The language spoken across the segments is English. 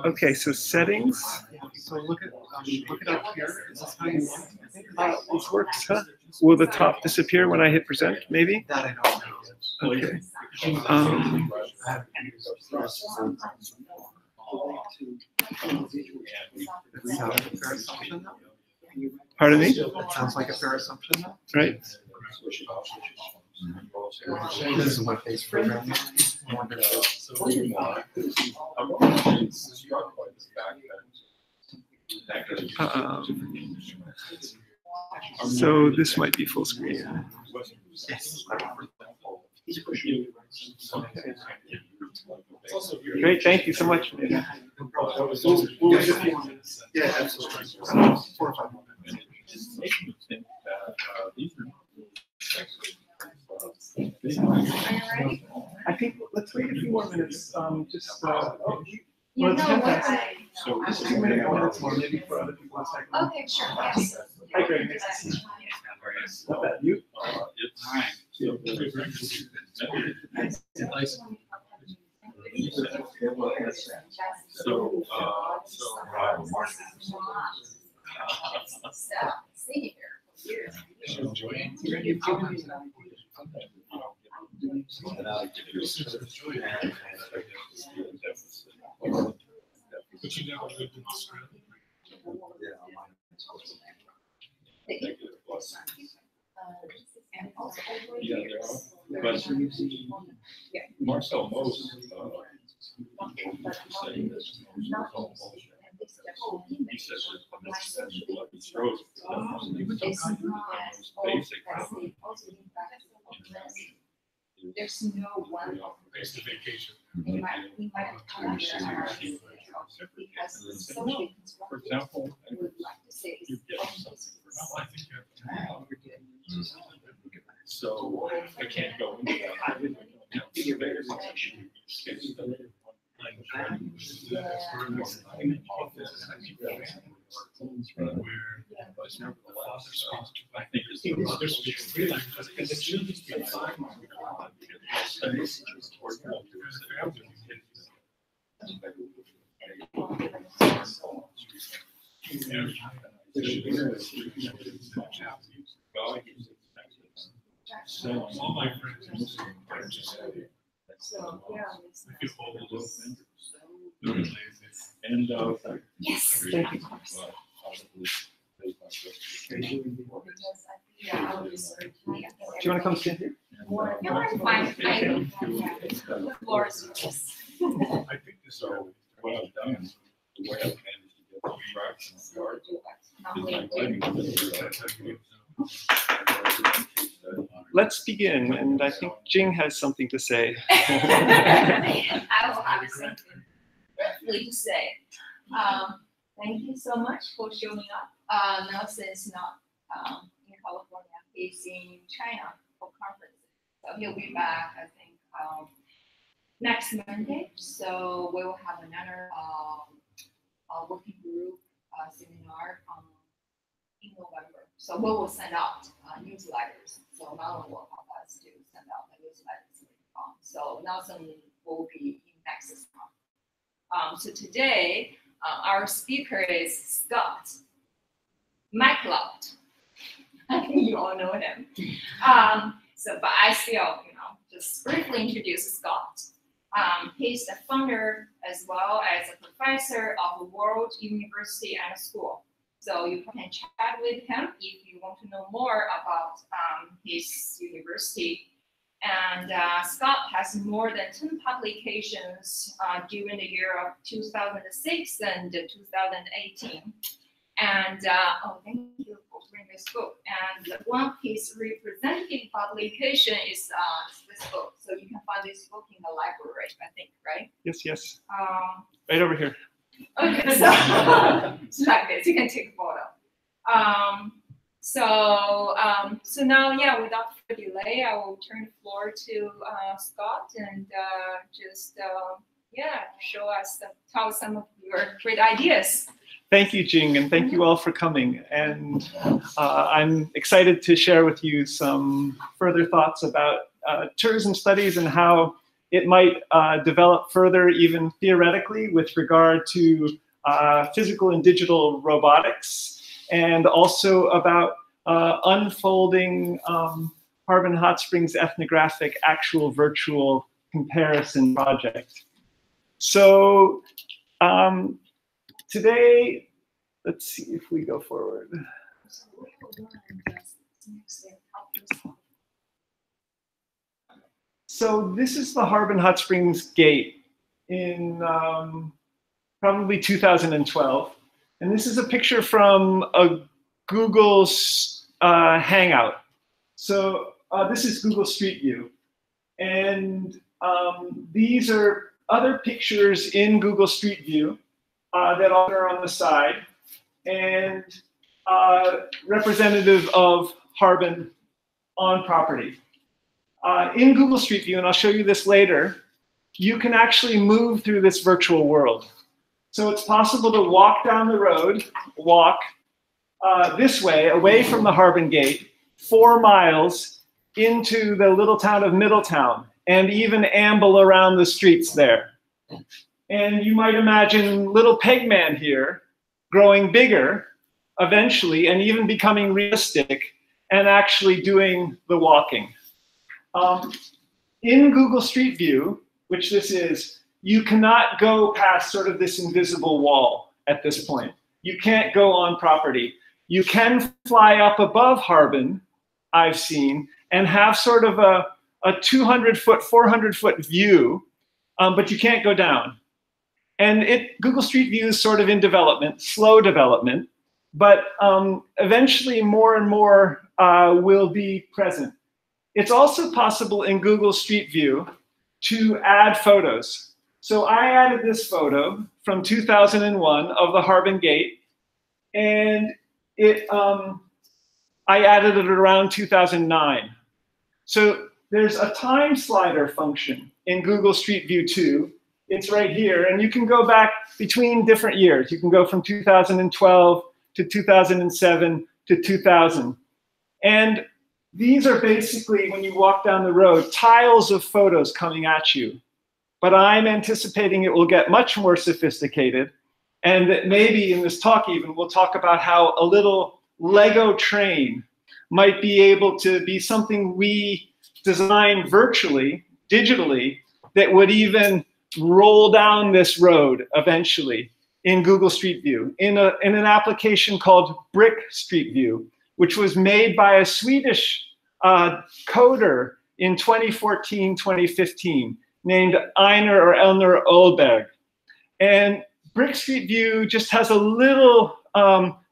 Okay, so settings. So look it up here. Is this how you want it? This works, huh? Will the top disappear when I hit present, maybe? That I don't know. Okay. It sounds like a fair assumption, though. Pardon me? It sounds like a fair assumption, though. Right? This is my face program. So this might be full screen. Yes. Okay. Great, thank you so much. Yeah, absolutely. 4 or 5 more minutes. I think let's wait a few more minutes. Just You know what so just 2 minutes more, maybe for other people. Okay, sure, yes. Hi, Greg. Nice to see you. Not bad. You? But you never lived in Australia. But Marcel Mose saying this. He says that he throws basic. There's no one. Based on vacation. We might have come under our because socially For example, we would like to say you get something. Well, I think you have to. So I can't go into that. I think it's So all my friends are just so, yeah. I feel old. Very lazy. And Yes. Thank you. Yeah, I was. Do you want to come sit here? No, I'm fine. The floor is yours. I think this so what I've done is the way I've managed to get the traction yard Let's begin, and I think Jing has something to say. I will have something briefly to say. Thank you so much for showing up. Nelson is not in California. He's in China for conference. So he'll be back, I think, next Monday. So we will have another working group seminar in November. So we will send out newsletters. So Nelson will help us to send out the newsletters. So Nelson will be in Texas now. So today, our speaker is Scott McLeod. I think you all know him. But I still, just briefly introduce Scott. He's the founder as well as a professor of World University and School. So you can chat with him if you want to know more about his university. And Scott has more than 10 publications during the year of 2006 and 2018. And thank you for bringing this book. And one of his representative publication is this book. So you can find this book in the library, I think, right? Yes, yes. Right over here. Okay, so it's like this. You can take a photo. So now, yeah, without further delay, I will turn the floor to Scott and tell some of your great ideas. Thank you, Jing, and thank you all for coming. And I'm excited to share with you some further thoughts about tourism studies and how it might develop further, even theoretically, with regard to physical and digital robotics, and also about unfolding HARBIN Hot Springs ethnographic actual virtual comparison project. So today, let's see if we go forward. So this is the HARBIN Hot Springs gate in probably 2012. And this is a picture from a Google Hangout. So this is Google Street View. And these are other pictures in Google Street View that are on the side, and representative of HARBIN on property. In Google Street View, and I'll show you this later, you can actually move through this virtual world. So it's possible to walk down the road, this way, away from the HARBIN gate, 4 miles into the little town of Middletown, and even amble around the streets there. And you might imagine little Pegman here growing bigger eventually, and even becoming realistic and actually doing the walking. In Google Street View, which this is, you cannot go past sort of this invisible wall at this point. You can't go on property. You can fly up above HARBIN, I've seen, and have sort of a 200-foot, 400-foot view, but you can't go down. And Google Street View is sort of in development, slow development, but eventually more and more will be present. It's also possible in Google Street View to add photos. So I added this photo from 2001 of the HARBIN gate, and I added it around 2009. So there's a time slider function in Google Street View 2. It's right here, and you can go back between different years. You can go from 2012 to 2007 to 2000. And these are basically, when you walk down the road, tiles of photos coming at you. But I'm anticipating it will get much more sophisticated, and that maybe in this talk even, we'll talk about how a little Lego train might be able to be something we design virtually, digitally, that would even roll down this road eventually in Google Street View, in an application called Brick Street View, which was made by a Swedish coder in 2014, 2015, named Einar or Elner Olberg. And Brick Street View just has a little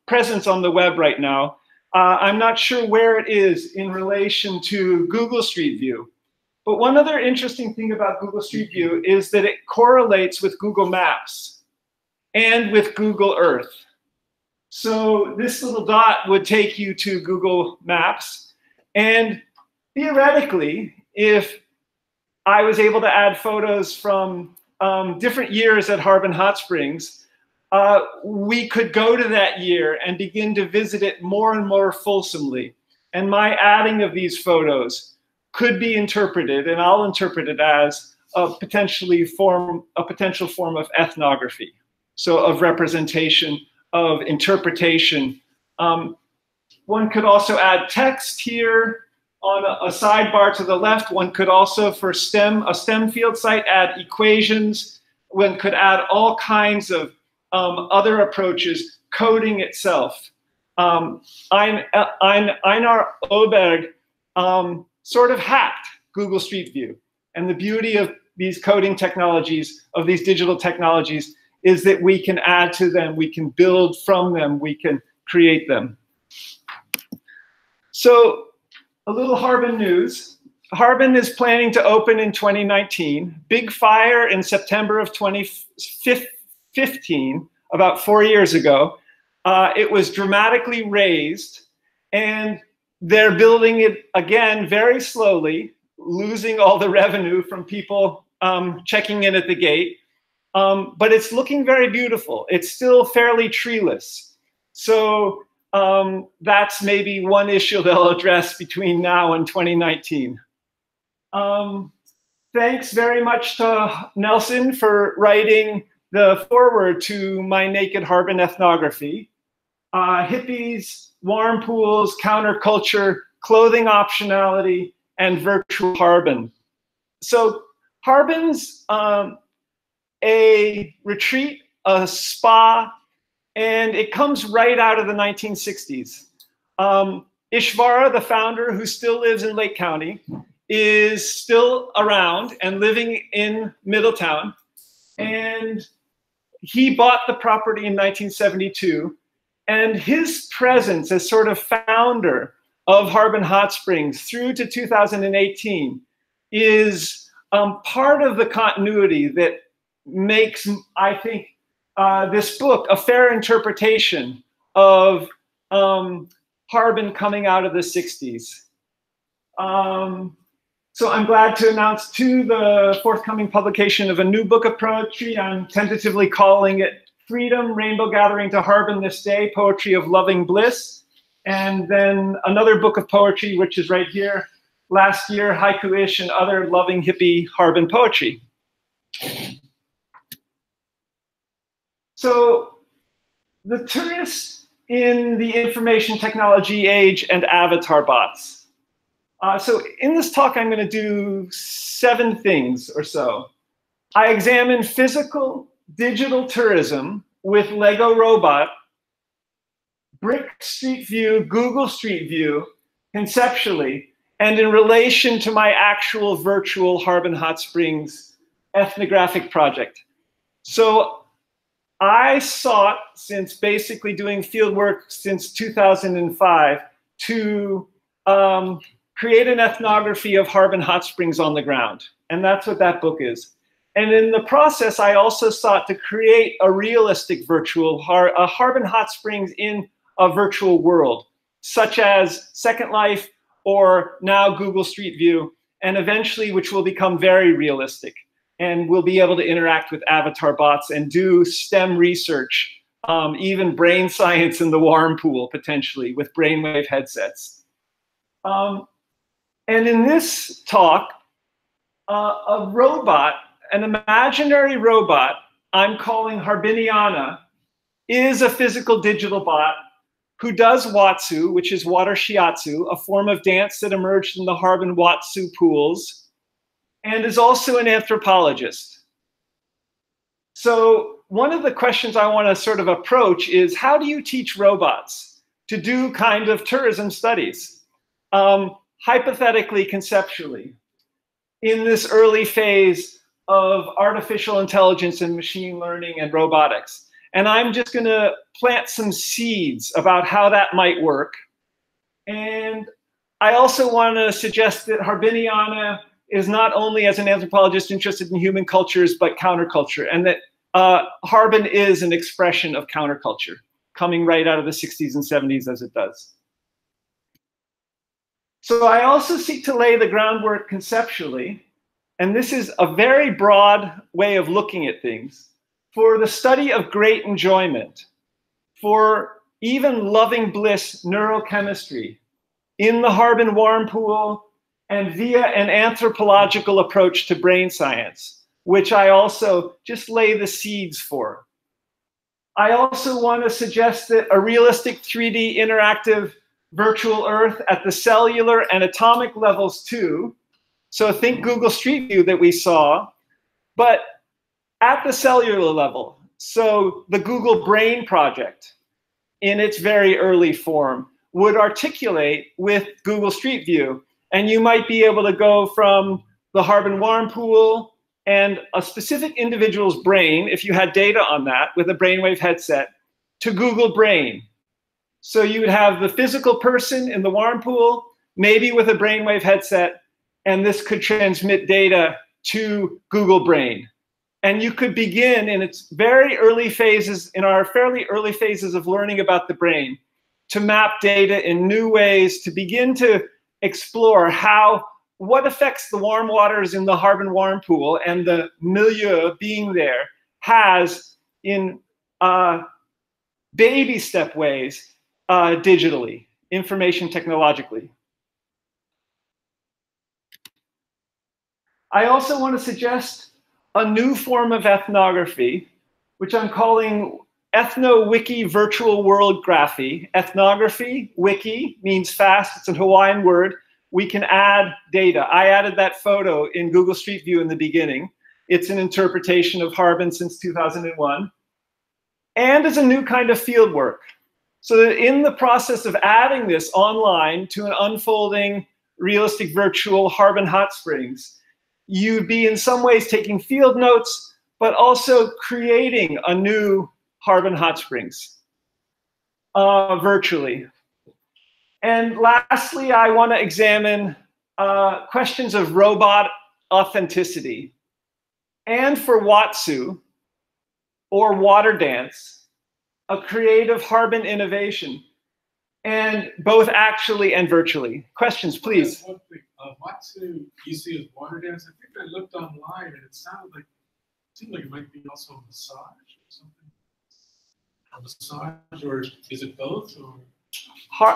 presence on the web right now. I'm not sure where it is in relation to Google Street View. But one other interesting thing about Google Street View is that it correlates with Google Maps and with Google Earth. So this little dot would take you to Google Maps. And theoretically, if I was able to add photos from different years at HARBIN Hot Springs, we could go to that year and begin to visit it more and more fulsomely. And my adding of these photos could be interpreted, and I'll interpret it as a potential form of ethnography, so of representation, of interpretation. One could also add text here on a sidebar to the left. One could also, for a STEM field site, add equations. One could add all kinds of other approaches, coding itself. Einar Olberg sort of hacked Google Street View. And the beauty of these coding technologies, of these digital technologies, is that we can add to them, we can build from them, we can create them. So a little HARBIN news. HARBIN is planning to open in 2019. Big fire in September of 2015, about 4 years ago. It was dramatically raised, and they're building it again very slowly, losing all the revenue from people checking in at the gate. But it's looking very beautiful. It's still fairly treeless. So that's maybe one issue they'll address between now and 2019. thanks very much to Nelson for writing the foreword to my Naked Harbin ethnography. Hippies, warm pools, counterculture, clothing optionality, and virtual Harbin. So Harbin's a retreat, a spa, and it comes right out of the 1960s. Ishvara, the founder, who still lives in Lake County, is still around and living in Middletown. And he bought the property in 1972. And his presence as sort of founder of Harbin Hot Springs through to 2018 is part of the continuity that makes, I think, this book a fair interpretation of Harbin coming out of the 60s. So I'm glad to announce too the forthcoming publication of a new book of poetry. I'm tentatively calling it Freedom, Rainbow Gathering to Harbin This Day, Poetry of Loving Bliss. And then another book of poetry, which is right here, last year, Haiku-ish and other loving hippie Harbin poetry. So the tourists in the information technology age and avatar bots. So in this talk, I'm going to do 7 things or so. I examine physical, digital tourism with Lego Robot, Brick Street View, Google Street View, conceptually, and in relation to my actual virtual Harbin Hot Springs ethnographic project. So I sought, since basically doing field work since 2005, to create an ethnography of Harbin Hot Springs on the ground. And that's what that book is. And in the process, I also sought to create a realistic virtual Harbin Hot Springs in a virtual world, such as Second Life or now Google Street View, and eventually which will become very realistic. And we'll be able to interact with avatar bots and do STEM research, even brain science in the warm pool, potentially, with brainwave headsets. And in this talk, a robot, an imaginary robot I'm calling Harbiniana, is a physical digital bot who does Watsu, which is water shiatsu, a form of dance that emerged in the Harbin Watsu pools, and is also an anthropologist. So one of the questions I want to sort of approach is, how do you teach robots to do kind of tourism studies? Hypothetically, conceptually, in this early phase of artificial intelligence and machine learning and robotics. And I'm just going to plant some seeds about how that might work. And I also want to suggest that Harbiniana is not only as an anthropologist interested in human cultures, but counterculture, and that Harbin is an expression of counterculture, coming right out of the 60s and 70s as it does. So I also seek to lay the groundwork conceptually, and this is a very broad way of looking at things, for the study of great enjoyment, for even loving bliss neurochemistry in the Harbin warm pool and via an anthropological approach to brain science, which I also just lay the seeds for. I also want to suggest that a realistic 3D interactive virtual Earth at the cellular and atomic levels too. So think Google Street View that we saw, but at the cellular level. So the Google Brain project in its very early form would articulate with Google Street View. And you might be able to go from the Harbin warm pool and a specific individual's brain, if you had data on that with a brainwave headset, to Google Brain. So you would have the physical person in the warm pool, maybe with a brainwave headset, and this could transmit data to Google Brain. And you could begin in its very early phases, in our fairly early phases of learning about the brain, to map data in new ways, to begin to explore what affects the warm waters in the Harbin warm pool and the milieu being there has in baby step ways digitally, information technologically. I also want to suggest a new form of ethnography, which I'm calling Ethno-Wiki Virtual World Graphy. Ethnography, wiki, means fast. It's a Hawaiian word. We can add data. I added that photo in Google Street View in the beginning. It's an interpretation of HARBIN since 2001. And as a new kind of field work. So that in the process of adding this online to an unfolding realistic virtual HARBIN hot springs, you'd be in some ways taking field notes, but also creating a new HARBIN hot springs virtually. And lastly, I want to examine questions of robot authenticity. And for WUaS, or water dance, a creative HARBIN innovation, and both actually and virtually. Questions, please. One thing, WUaS, you see as water dance. I think I looked online and it seemed like it might be also a massage or something. A massage, or is it both? Or?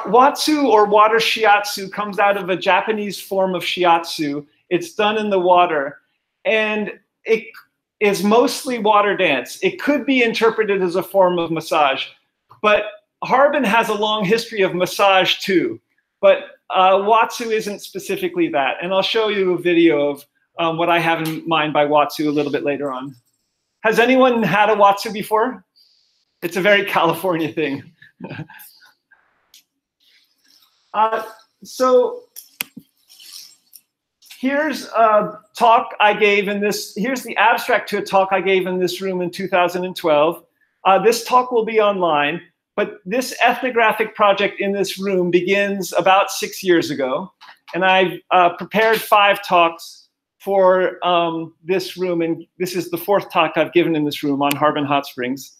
WUaS, or water shiatsu, comes out of a Japanese form of shiatsu. It's done in the water, and it is mostly water dance. It could be interpreted as a form of massage, but HARBIN has a long history of massage too. But WUaS isn't specifically that, and I'll show you a video of what I have in mind by WUaS a little bit later on. Has anyone had a WUaS before? It's a very California thing. So here's a talk I gave in this, here's the abstract to a talk I gave in this room in 2012. This talk will be online, but this ethnographic project in this room begins about 6 years ago. And I've prepared 5 talks for this room, and this is the 4th talk I've given in this room on HARBIN hot springs.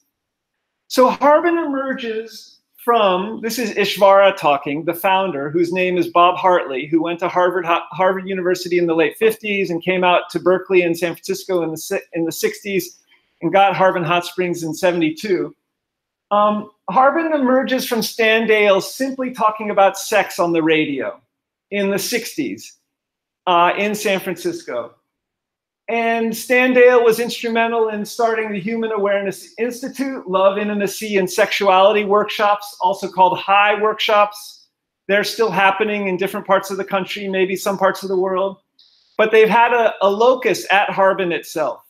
So HARBIN emerges from, this is Ishvara talking, the founder, whose name is Bob Hartley, who went to Harvard University in the late 50s and came out to Berkeley and San Francisco in the 60s and got HARBIN hot springs in 72. HARBIN emerges from Stan Dale simply talking about sex on the radio in the 60s in San Francisco. And Stan Dale was instrumental in starting the Human Awareness Institute, Love, Intimacy, and Sexuality workshops, also called HIGH workshops. They're still happening in different parts of the country, maybe some parts of the world. But they've had a locus at HARBIN itself.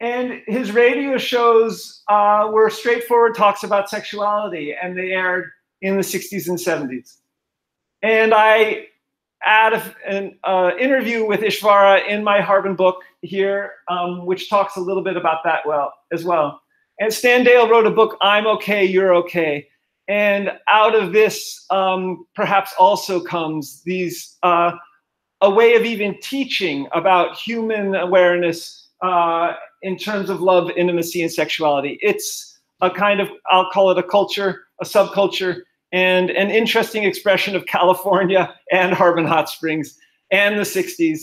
And his radio shows were straightforward talks about sexuality, and they aired in the 60s and 70s. And I add an interview with Ishvara in my HARBIN book here, which talks a little bit about that as well. And Stan Dale wrote a book, I'm Okay, You're Okay. And out of this perhaps also comes these, a way of even teaching about human awareness in terms of love, intimacy, and sexuality. It's a kind of, I'll call it a culture, a subculture, and an interesting expression of California and HARBIN hot springs and the 60s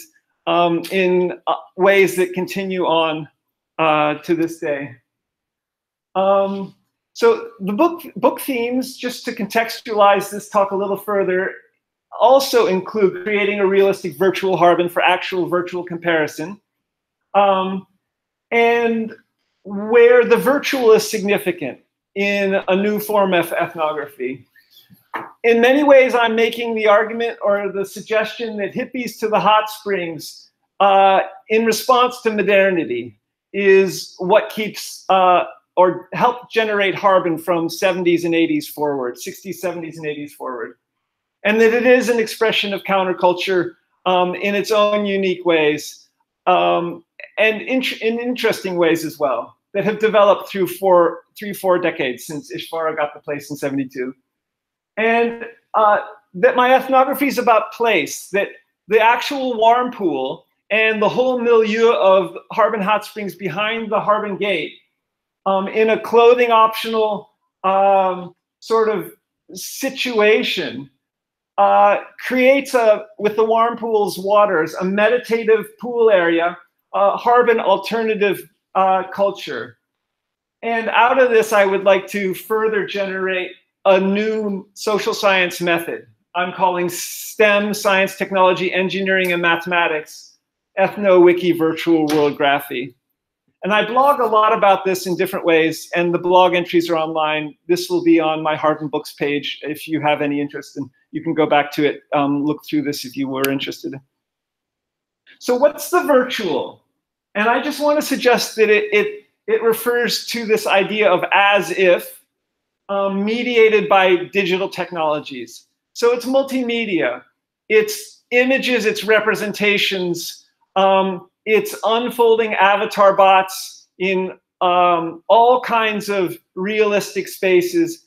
in ways that continue on to this day. So the book themes, just to contextualize this talk a little further, also include creating a realistic virtual HARBIN for actual virtual comparison, and where the virtual is significant in a new form of ethnography. In many ways, I'm making the argument or the suggestion that hippies to the hot springs, in response to modernity, is what keeps or helped generate HARBIN from 70s and 80s forward, 60s, 70s, and 80s forward. And that it is an expression of counterculture in its own unique ways, and in interesting ways as well, that have developed through 3-4 decades since Ishvara got the place in 72. And that my ethnography is about place, that the actual warm pool and the whole milieu of HARBIN hot springs behind the HARBIN gate, in a clothing optional sort of situation, creates with the warm pool's waters, a meditative pool area, HARBIN alternative culture. And out of this, I would like to further generate a new social science method I'm calling STEM, science, technology, engineering, and mathematics. ethno-wiki virtual world graphy. And I blog a lot about this in different ways, and the blog entries are online. This will be on my HARBIN Books page if you have any interest, and you can go back to it, look through this if you were interested. So what's the virtual? And I just want to suggest that it refers to this idea of as if, mediated by digital technologies. So it's multimedia, it's images, it's representations, it's unfolding avatar bots in all kinds of realistic spaces.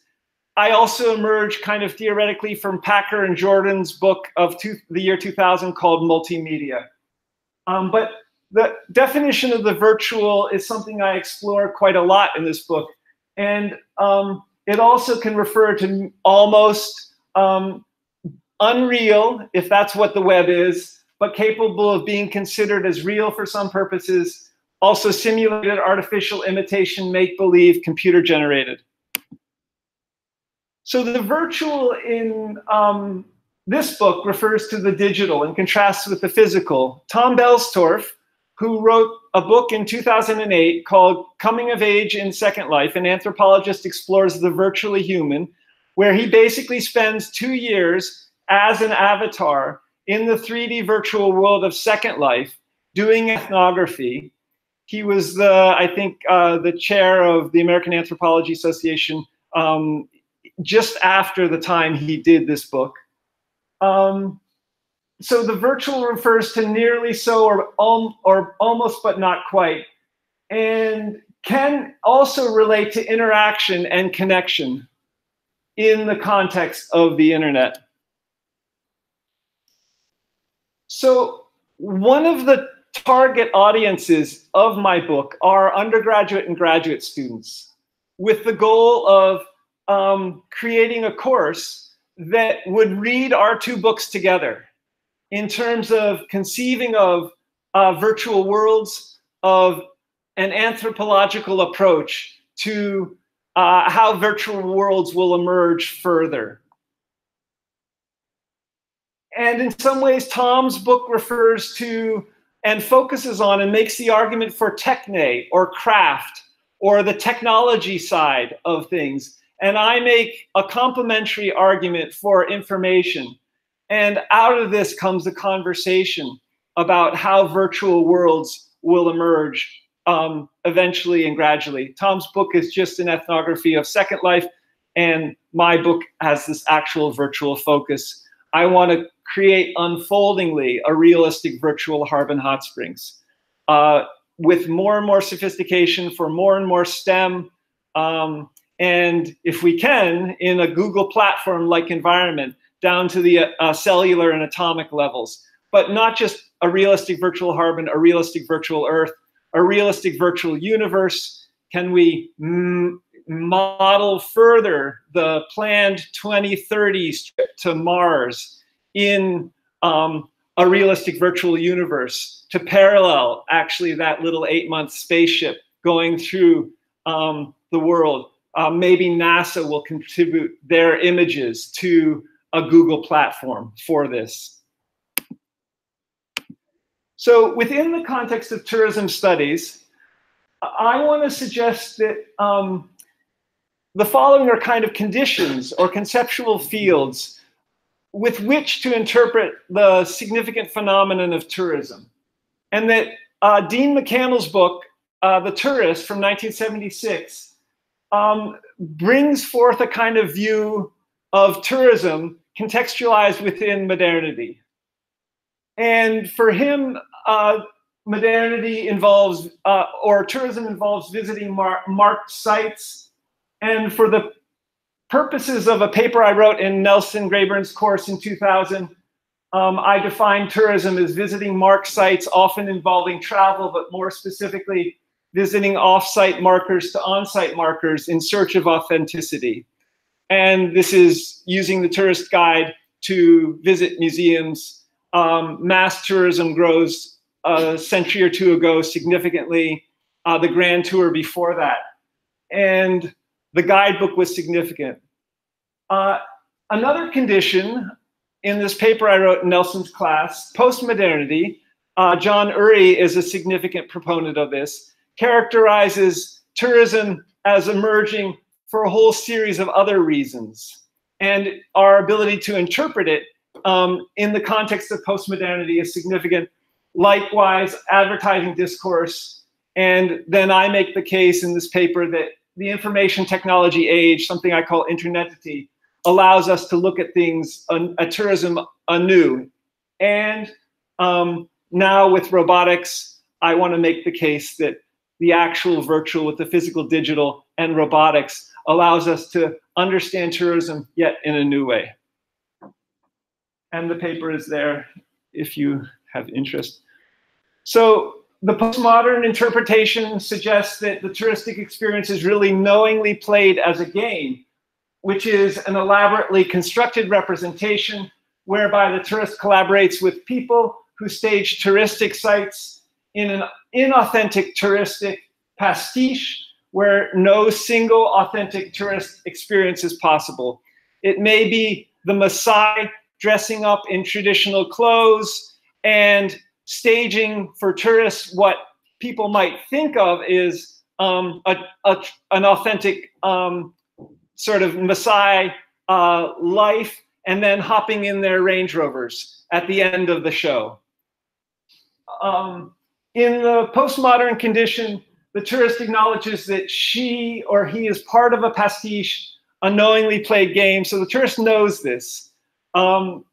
I also emerged kind of theoretically from Packer and Jordan's book of the year 2000 called Multimedia. But the definition of the virtual is something I explore quite a lot in this book. And it also can refer to almost unreal, if that's what the web is, but capable of being considered as real for some purposes, also simulated, artificial, imitation, make-believe, computer-generated. So the virtual in this book refers to the digital and contrasts with the physical. Tom Belstorff, who wrote a book in 2008 called Coming of Age in Second Life, an anthropologist explores the virtually human, where he basically spends 2 years as an avatar in the 3D virtual world of Second Life, doing ethnography. He was I think, the chair of the American Anthropology Association just after the time he did this book. So the virtual refers to nearly so or almost but not quite, and can also relate to interaction and connection in the context of the internet. So one of the target audiences of my book are undergraduate and graduate students, with the goal of creating a course that would read our two books together in terms of conceiving of virtual worlds, of an anthropological approach to how virtual worlds will emerge further. And in some ways, Tom's book refers to and focuses on and makes the argument for techne or craft or the technology side of things. And I make a complementary argument for information. And out of this comes a conversation about how virtual worlds will emerge eventually and gradually. Tom's book is just an ethnography of Second Life, and my book has this actual virtual focus. I want to create unfoldingly a realistic virtual HARBIN Hot Springs with more and more sophistication for more and more STEM, and if we can, in a Google platform-like environment, down to the cellular and atomic levels, but not just a realistic virtual HARBIN, a realistic virtual Earth, a realistic virtual universe. Can we model further the planned 2030 trip to Mars in a realistic virtual universe to parallel actually that little 8-month spaceship going through the world? Maybe NASA will contribute their images to a Google platform for this. So within the context of tourism studies, I want to suggest that the following are kind of conditions or conceptual fields with which to interpret the significant phenomenon of tourism. And that Dean McCandless's book, The Tourist from 1976, brings forth a kind of view of tourism contextualized within modernity. And for him, modernity involves, or tourism involves visiting marked sites. And for the purposes of a paper I wrote in Nelson Grayburn's course in 2000, I define tourism as visiting marked sites, often involving travel, but more specifically, visiting off-site markers to on-site markers in search of authenticity. And this is using the tourist guide to visit museums. Mass tourism grows a century or two ago significantly, the Grand Tour before that. And the guidebook was significant. Another condition in this paper I wrote in Nelson's class, post-modernity, John Urry is a significant proponent of this, characterizes tourism as emerging for a whole series of other reasons. And our ability to interpret it in the context of postmodernity is significant. Likewise, advertising discourse. And then I make the case in this paper that the information technology age, something I call internetity, allows us to look at things, at tourism anew. And now with robotics, I want to make the case that the actual virtual with the physical digital and robotics allows us to understand tourism yet in a new way. And the paper is there if you have interest. So the postmodern interpretation suggests that the touristic experience is really knowingly played as a game, which is an elaborately constructed representation whereby the tourist collaborates with people who stage touristic sites in an inauthentic touristic pastiche where no single authentic tourist experience is possible. It may be the Maasai dressing up in traditional clothes and staging for tourists what people might think of is an authentic sort of Maasai life, and then hopping in their Range Rovers at the end of the show. In the postmodern condition, the tourist acknowledges that she or he is part of a pastiche, a knowingly played game, so the tourist knows this. And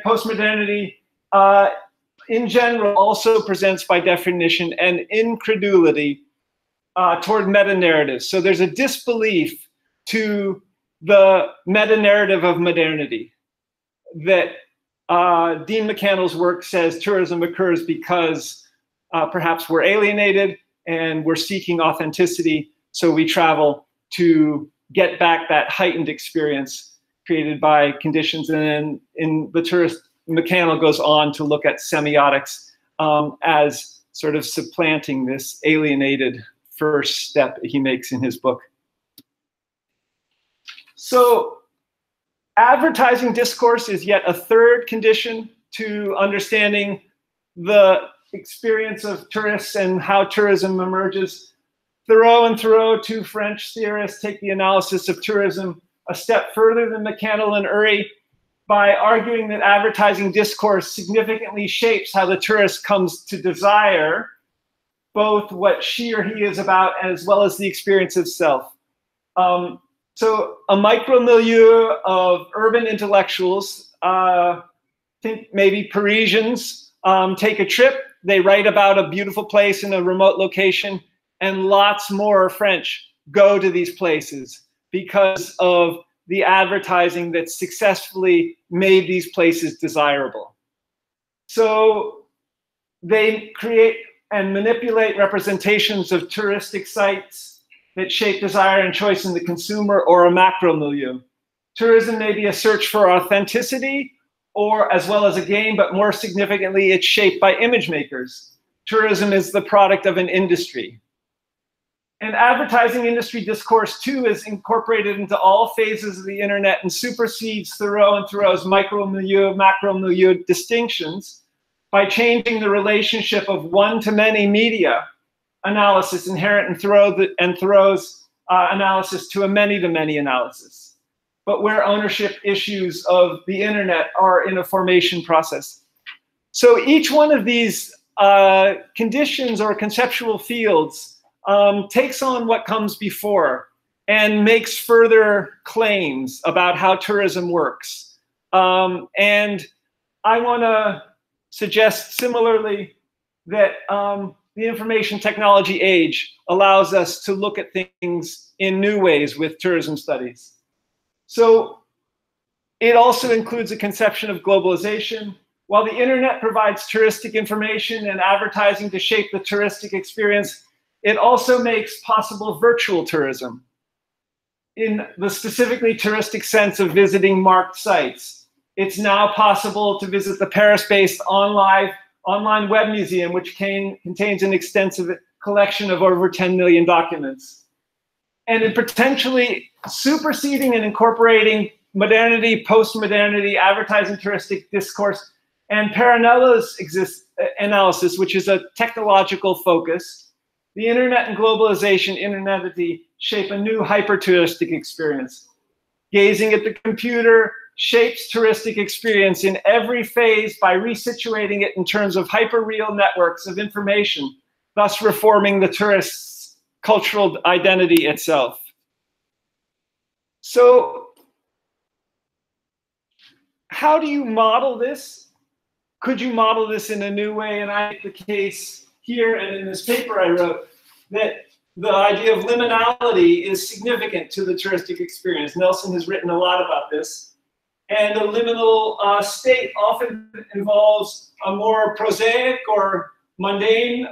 postmodernity, in general, also presents by definition an incredulity toward meta-narratives. So there's a disbelief to the meta-narrative of modernity that Dean McCannell's work says tourism occurs because perhaps we're alienated and we're seeking authenticity, so we travel to get back that heightened experience created by conditions. And then in the tourist, McCannell goes on to look at semiotics as sort of supplanting this alienated first step he makes in his book. So advertising discourse is yet a third condition to understanding the experience of tourists and how tourism emerges. Thoreau and Thoreau, two French theorists, take the analysis of tourism a step further than McCannell and Urry by arguing that advertising discourse significantly shapes how the tourist comes to desire both what she or he is about as well as the experience of self. So a micro-milieu of urban intellectuals, think maybe Parisians, take a trip, they write about a beautiful place in a remote location, and lots more French go to these places because of the advertising that successfully made these places desirable. So they create and manipulate representations of touristic sites that shape desire and choice in the consumer, or a macro milieu. Tourism may be a search for authenticity, or as well as a game, but more significantly, it's shaped by image makers. Tourism is the product of an industry. And advertising industry discourse, too, is incorporated into all phases of the internet and supersedes Thoreau and Thoreau's micro-milieu, macro-milieu distinctions by changing the relationship of one-to-many media analysis inherent in Thoreau's analysis to a many-to-many analysis, but where ownership issues of the internet are in a formation process. So each one of these conditions or conceptual fields takes on what comes before and makes further claims about how tourism works. And I want to suggest similarly that the information technology age allows us to look at things in new ways with tourism studies. So it also includes a conception of globalization. While the internet provides touristic information and advertising to shape the touristic experience, it also makes possible virtual tourism in the specifically touristic sense of visiting marked sites. It's now possible to visit the Paris-based online web museum, which contains an extensive collection of over 10 million documents. And in potentially superseding and incorporating modernity, post-modernity, advertising touristic discourse, and Parinella's analysis, which is a technological focus, the internet and globalization, internetity, shape a new hyper-touristic experience. Gazing at the computer shapes touristic experience in every phase by resituating it in terms of hyper-real networks of information, thus reforming the tourist's cultural identity itself. So how do you model this? Could you model this in a new way? And I make the case here and in this paper I wrote that the idea of liminality is significant to the touristic experience. Nelson has written a lot about this. And a liminal state often involves a more prosaic or mundane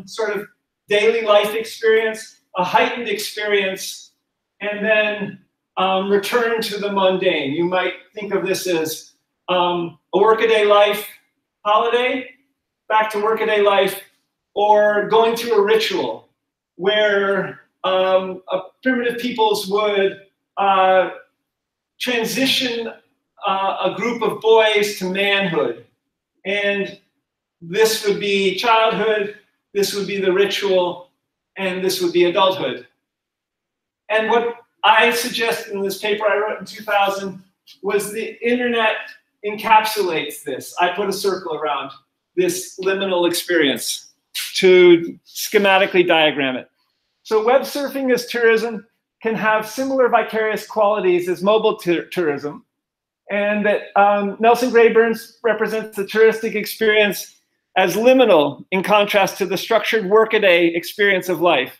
sort of daily life experience, a heightened experience, and then return to the mundane. You might think of this as a workaday life holiday, back to workaday life, or going through a ritual where primitive peoples would transition a group of boys to manhood. And this would be childhood, this would be the ritual, and this would be adulthood. And what I suggest in this paper I wrote in 2000 was the internet encapsulates this. I put a circle around this liminal experience to schematically diagram it. So web surfing as tourism can have similar vicarious qualities as mobile tourism, and that Nelson Gray Burns represents the touristic experience as liminal in contrast to the structured workaday experience of life.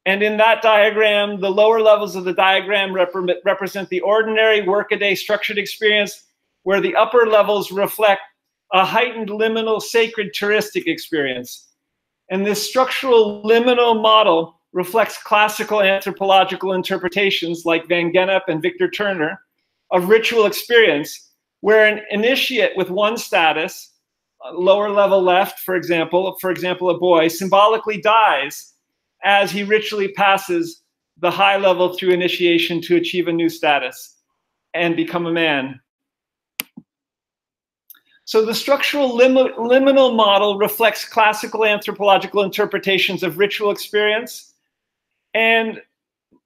And in that diagram, the lower levels of the diagram represent the ordinary workaday structured experience, where the upper levels reflect a heightened liminal sacred touristic experience. And this structural liminal model reflects classical anthropological interpretations like Van Gennep and Victor Turner of ritual experience, where an initiate with one status, lower level left, for example, a boy, symbolically dies as he ritually passes the high level through initiation to achieve a new status and become a man. So the structural liminal model reflects classical anthropological interpretations of ritual experience. And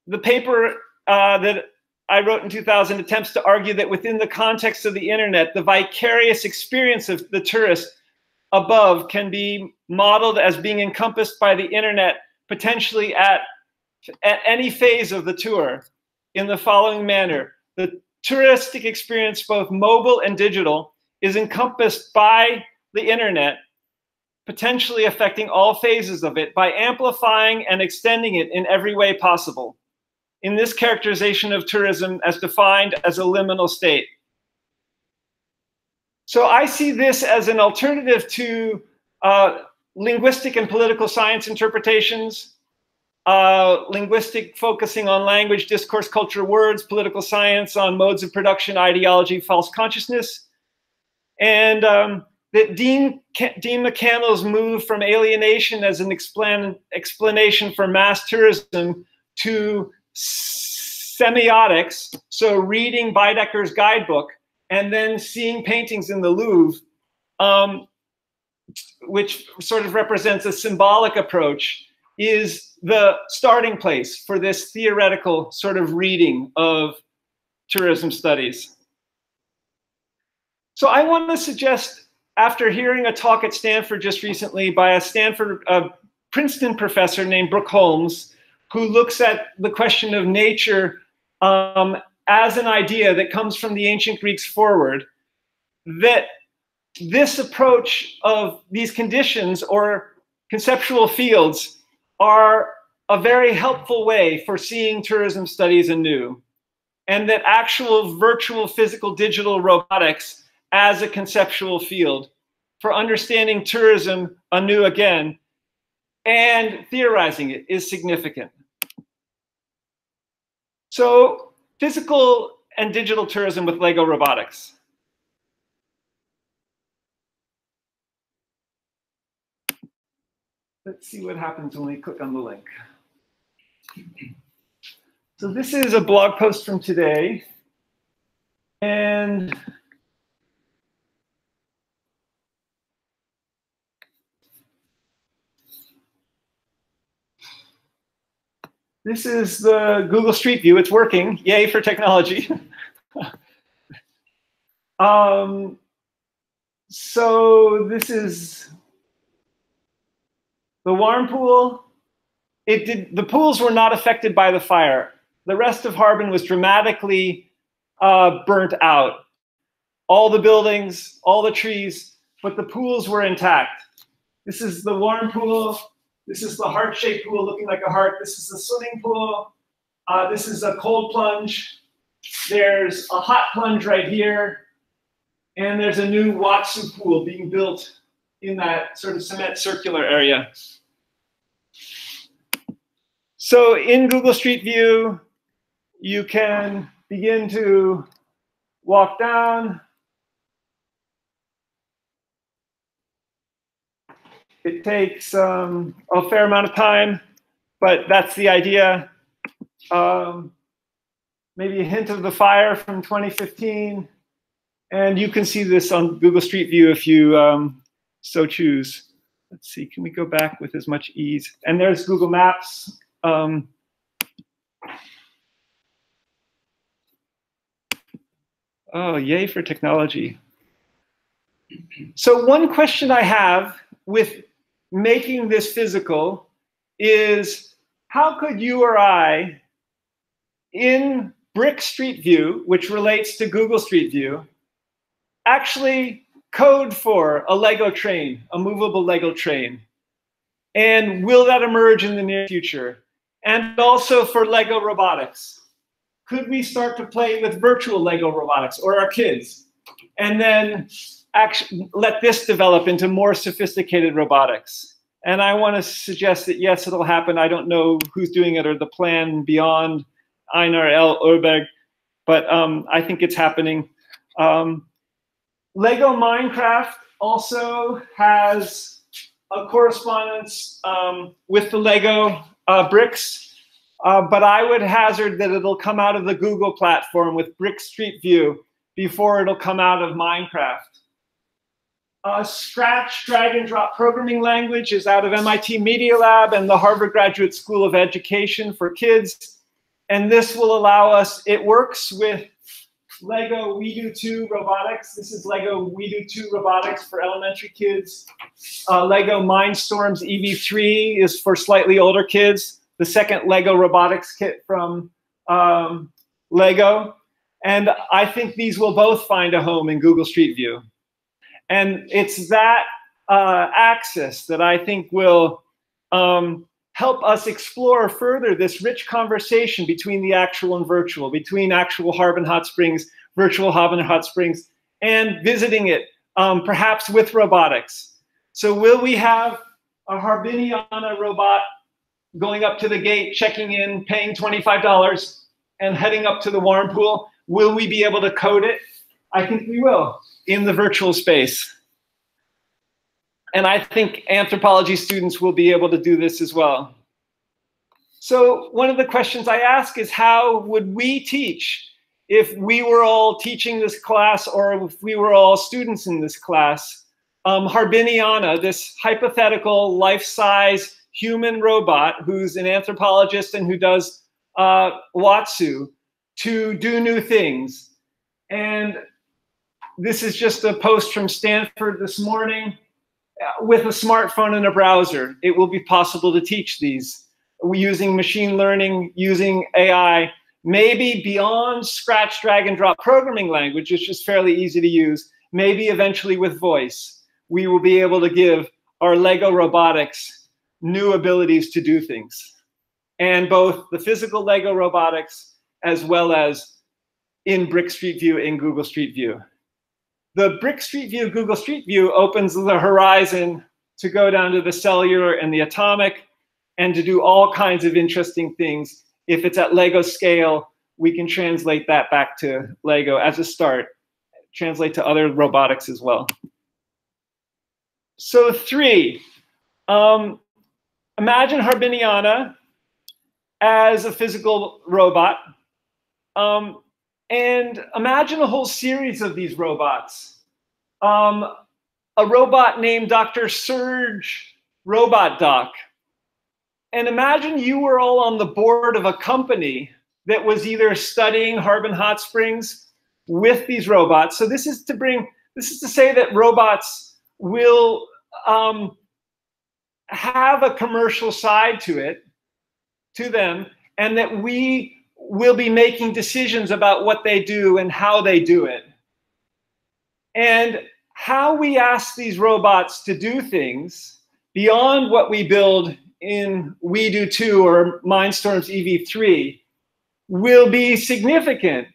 the paper that I wrote in 2000 attempts to argue that within the context of the internet, the vicarious experience of the tourist above can be modeled as being encompassed by the internet potentially at any phase of the tour in the following manner. The touristic experience, both mobile and digital, is encompassed by the internet, potentially affecting all phases of it by amplifying and extending it in every way possible. In this characterization of tourism as defined as a liminal state. So I see this as an alternative to linguistic and political science interpretations, linguistic focusing on language, discourse, culture, words, political science on modes of production, ideology, false consciousness. And that Dean McCannell's move from alienation as an explanation for mass tourism to semiotics, so reading Baedeker's guidebook and then seeing paintings in the Louvre, which sort of represents a symbolic approach, is the starting place for this theoretical sort of reading of tourism studies. So I want to suggest, after hearing a talk at Stanford just recently by a Princeton professor named Brooke Holmes, who looks at the question of nature as an idea that comes from the ancient Greeks forward, that this approach of these conditions or conceptual fields are a very helpful way for seeing tourism studies anew, and that actual virtual, physical, digital robotics as a conceptual field for understanding tourism anew again and theorizing it is significant. So physical and digital tourism with Lego robotics. Let's see what happens when we click on the link. So this is a blog post from today. And This is the Google Street View. It's working. Yay for technology. So this is the warm pool. The pools were not affected by the fire. The rest of HARBIN was dramatically burnt out. All the buildings, all the trees, but the pools were intact. This is the warm pool. This is the heart-shaped pool looking like a heart. This is the swimming pool. This is a cold plunge. There's a hot plunge right here. And there's a new WUaS pool being built in that sort of cement circular area. So in Google Street View, you can begin to walk down. It takes a fair amount of time, but that's the idea. Maybe a hint of the fire from 2015. And you can see this on Google Street View if you so choose. Let's see, can we go back with as much ease? And there's Google Maps. Oh, yay for technology. So one question I have with making this physical is, how could you or I, in Brick Street View, which relates to Google Street View, actually code for a Lego train, a movable Lego train? And will that emerge in the near future? And also for Lego robotics. Could we start to play with virtual Lego robotics, or our kids, and then actually let this develop into more sophisticated robotics? And I want to suggest that yes, it'll happen. I don't know who's doing it or the plan beyond Einar L. Urberg, but I think it's happening. Lego Minecraft also has a correspondence with the Lego bricks. But I would hazard that it'll come out of the Google platform with Brick Street View before it'll come out of Minecraft. Scratch drag and drop programming language is out of MIT Media Lab and the Harvard Graduate School of Education for kids. And this will allow us, it works with Lego WeDo2 Robotics. This is Lego WeDo2 Robotics for elementary kids. Lego Mindstorms Ev3 is for slightly older kids. The second Lego robotics kit from Lego. And I think these will both find a home in Google Street View. And it's that axis that I think will help us explore further this rich conversation between the actual and virtual, between actual HARBIN Hot Springs, virtual HARBIN Hot Springs, and visiting it, perhaps with robotics. So will we have a HARBINiana robot going up to the gate, checking in, paying $25, and heading up to the warm pool? Will we be able to code it? I think we will in the virtual space. And I think anthropology students will be able to do this as well. So one of the questions I ask is, how would we teach if we were all teaching this class, or if we were all students in this class? HARBINiana, this hypothetical life-size human robot who's an anthropologist and who does WUaS to do new things. And this is just a post from Stanford this morning. With a smartphone and a browser, it will be possible to teach these using machine learning, using AI, maybe beyond scratch, drag, and drop programming language, which is fairly easy to use, maybe eventually with voice. We will be able to give our Lego robotics new abilities to do things. And both the physical Lego robotics as well as in Brick Street View in Google Street View. The Brick Street View, Google Street View opens the horizon to go down to the cellular and the atomic and to do all kinds of interesting things. If it's at Lego scale, we can translate that back to Lego as a start, translate to other robotics as well. So 3, imagine HARBINiana as a physical robot. And imagine a whole series of these robots. A robot named Dr. Serge Robot Doc. And imagine you were all on the board of a company that was either studying HARBIN hot springs with these robots. So this is to say that robots will have a commercial side to them, and that we will be making decisions about what they do and how they do it. And how we ask these robots to do things beyond what we build in WUaS or Mindstorms Ev3 will be significant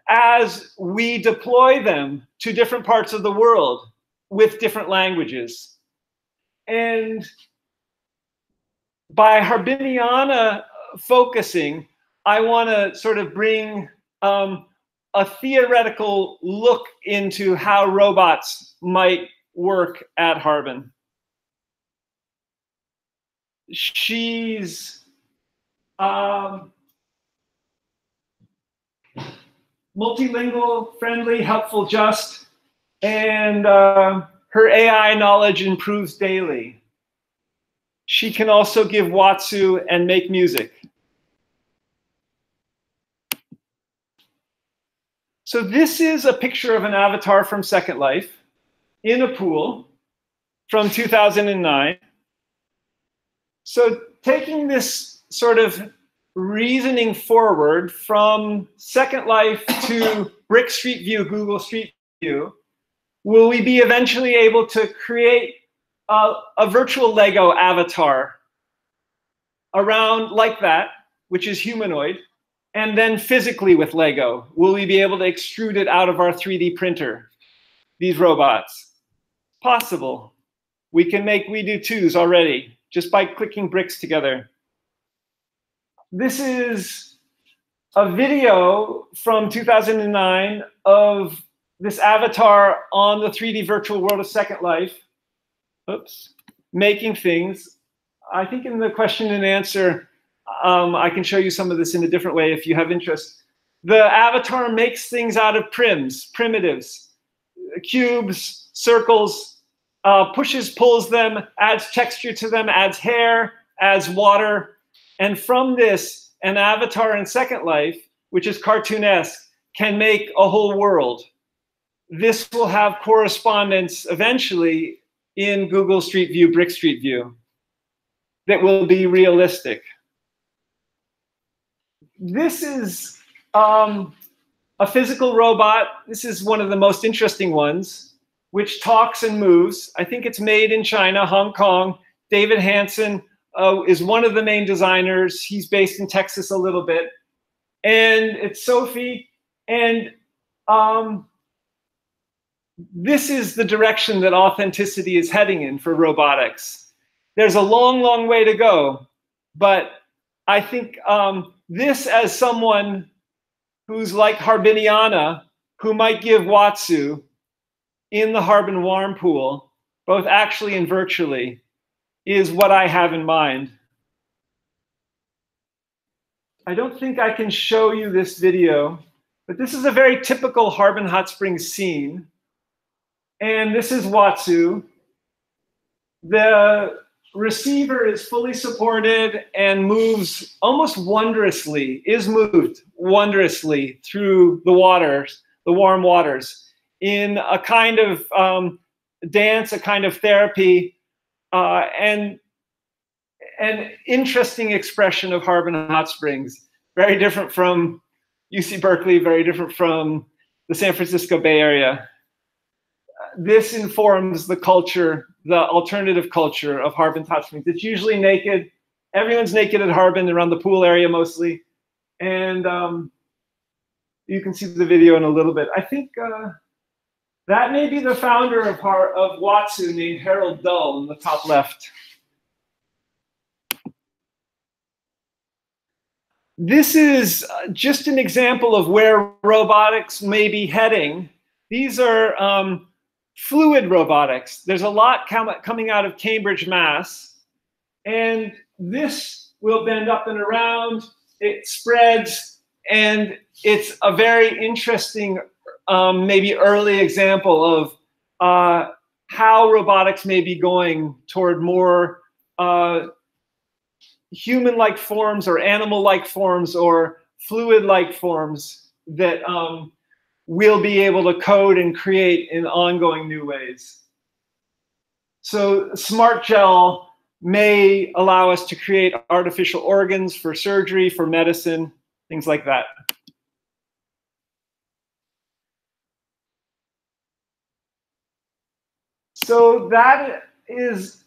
as we deploy them to different parts of the world with different languages. And by HARBINiana focusing, I want to sort of bring a theoretical look into how robots might work at HARBIN. She's multilingual, friendly, helpful, just, and her AI knowledge improves daily. She can also give WUaS and make music. So this is a picture of an avatar from Second Life in a pool from 2009. So taking this sort of reasoning forward from Second Life to Brick Street View, Google Street View, will we be eventually able to create a virtual Lego avatar around like that, which is humanoid, and then physically with Lego, will we be able to extrude it out of our 3D printer, these robots? Possible. We can make WUaS already just by clicking bricks together. This is a video from 2009 of this avatar on the 3D virtual world of Second Life. Oops, making things. I think in the question and answer, I can show you some of this in a different way if you have interest. The avatar makes things out of primitives, cubes, circles, pushes, pulls them, adds texture to them, adds hair, adds water. And from this, an avatar in Second Life, which is cartoonesque, can make a whole world. This will have correspondence eventually in Google Street View, Brick Street View, that will be realistic. This is a physical robot. This is one of the most interesting ones, which talks and moves. I think it's made in China, Hong Kong. David Hansen is one of the main designers. He's based in Texas a little bit. And it's Sophie. And this is the direction that authenticity is heading in for robotics. There's a long, long way to go. But I think this, as someone who's like HARBINiana, who might give WUaS in the HARBIN warm pool, both actually and virtually, is what I have in mind. I don't think I can show you this video, but this is a very typical HARBIN hot springs scene. And this is WUaS. The receiver is fully supported and moves almost wondrously, is moved wondrously through the waters, the warm waters, in a kind of dance, a kind of therapy, and an interesting expression of HARBIN hot springs. Very different from UC Berkeley, very different from the San Francisco Bay Area. This informs the culture, the alternative culture of HARBIN hot springs. It's usually naked. Everyone's naked at HARBIN, around the pool area mostly. And you can see the video in a little bit. I think that may be the founder of WUaS named Harold Dull in the top left. This is just an example of where robotics may be heading. These are fluid robotics. There's a lot coming out of Cambridge, Mass. And this will bend up and around. It spreads. And it's a very interesting, maybe early example of how robotics may be going toward more human-like forms or animal-like forms or fluid-like forms that we'll be able to code and create in ongoing new ways. So smart gel may allow us to create artificial organs for surgery, for medicine, things like that. So that is,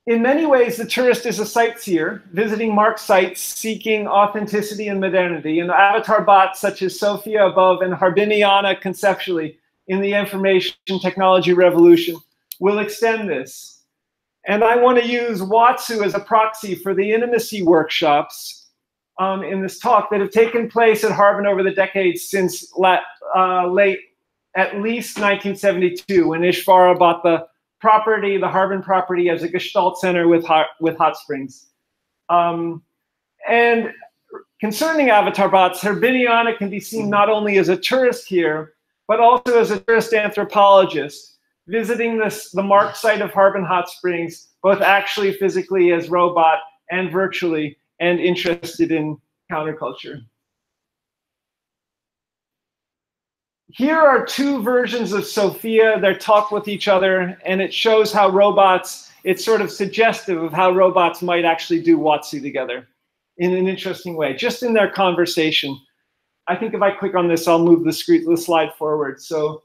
in many ways, the tourist is a sightseer, visiting marked sites, seeking authenticity and modernity. And avatar bots such as Sophia above and HARBIN conceptually in the information technology revolution will extend this. And I want to use WUaS as a proxy for the intimacy workshops in this talk that have taken place at HARBIN over the decades since late, at least 1972, when Ishvara bought the property, the HARBIN property, as a Gestalt center with hot springs. And concerning avatar bots, HARBIN can be seen not only as a tourist here, but also as a tourist anthropologist, visiting the marked site of HARBIN hot springs, both actually physically as robot and virtually, and interested in counterculture. Here are two versions of Sophia. They talk with each other, and it shows how robots, it's sort of suggestive of how robots might actually do WUaS together in an interesting way, just in their conversation. I think if I click on this, I'll move the slide forward. So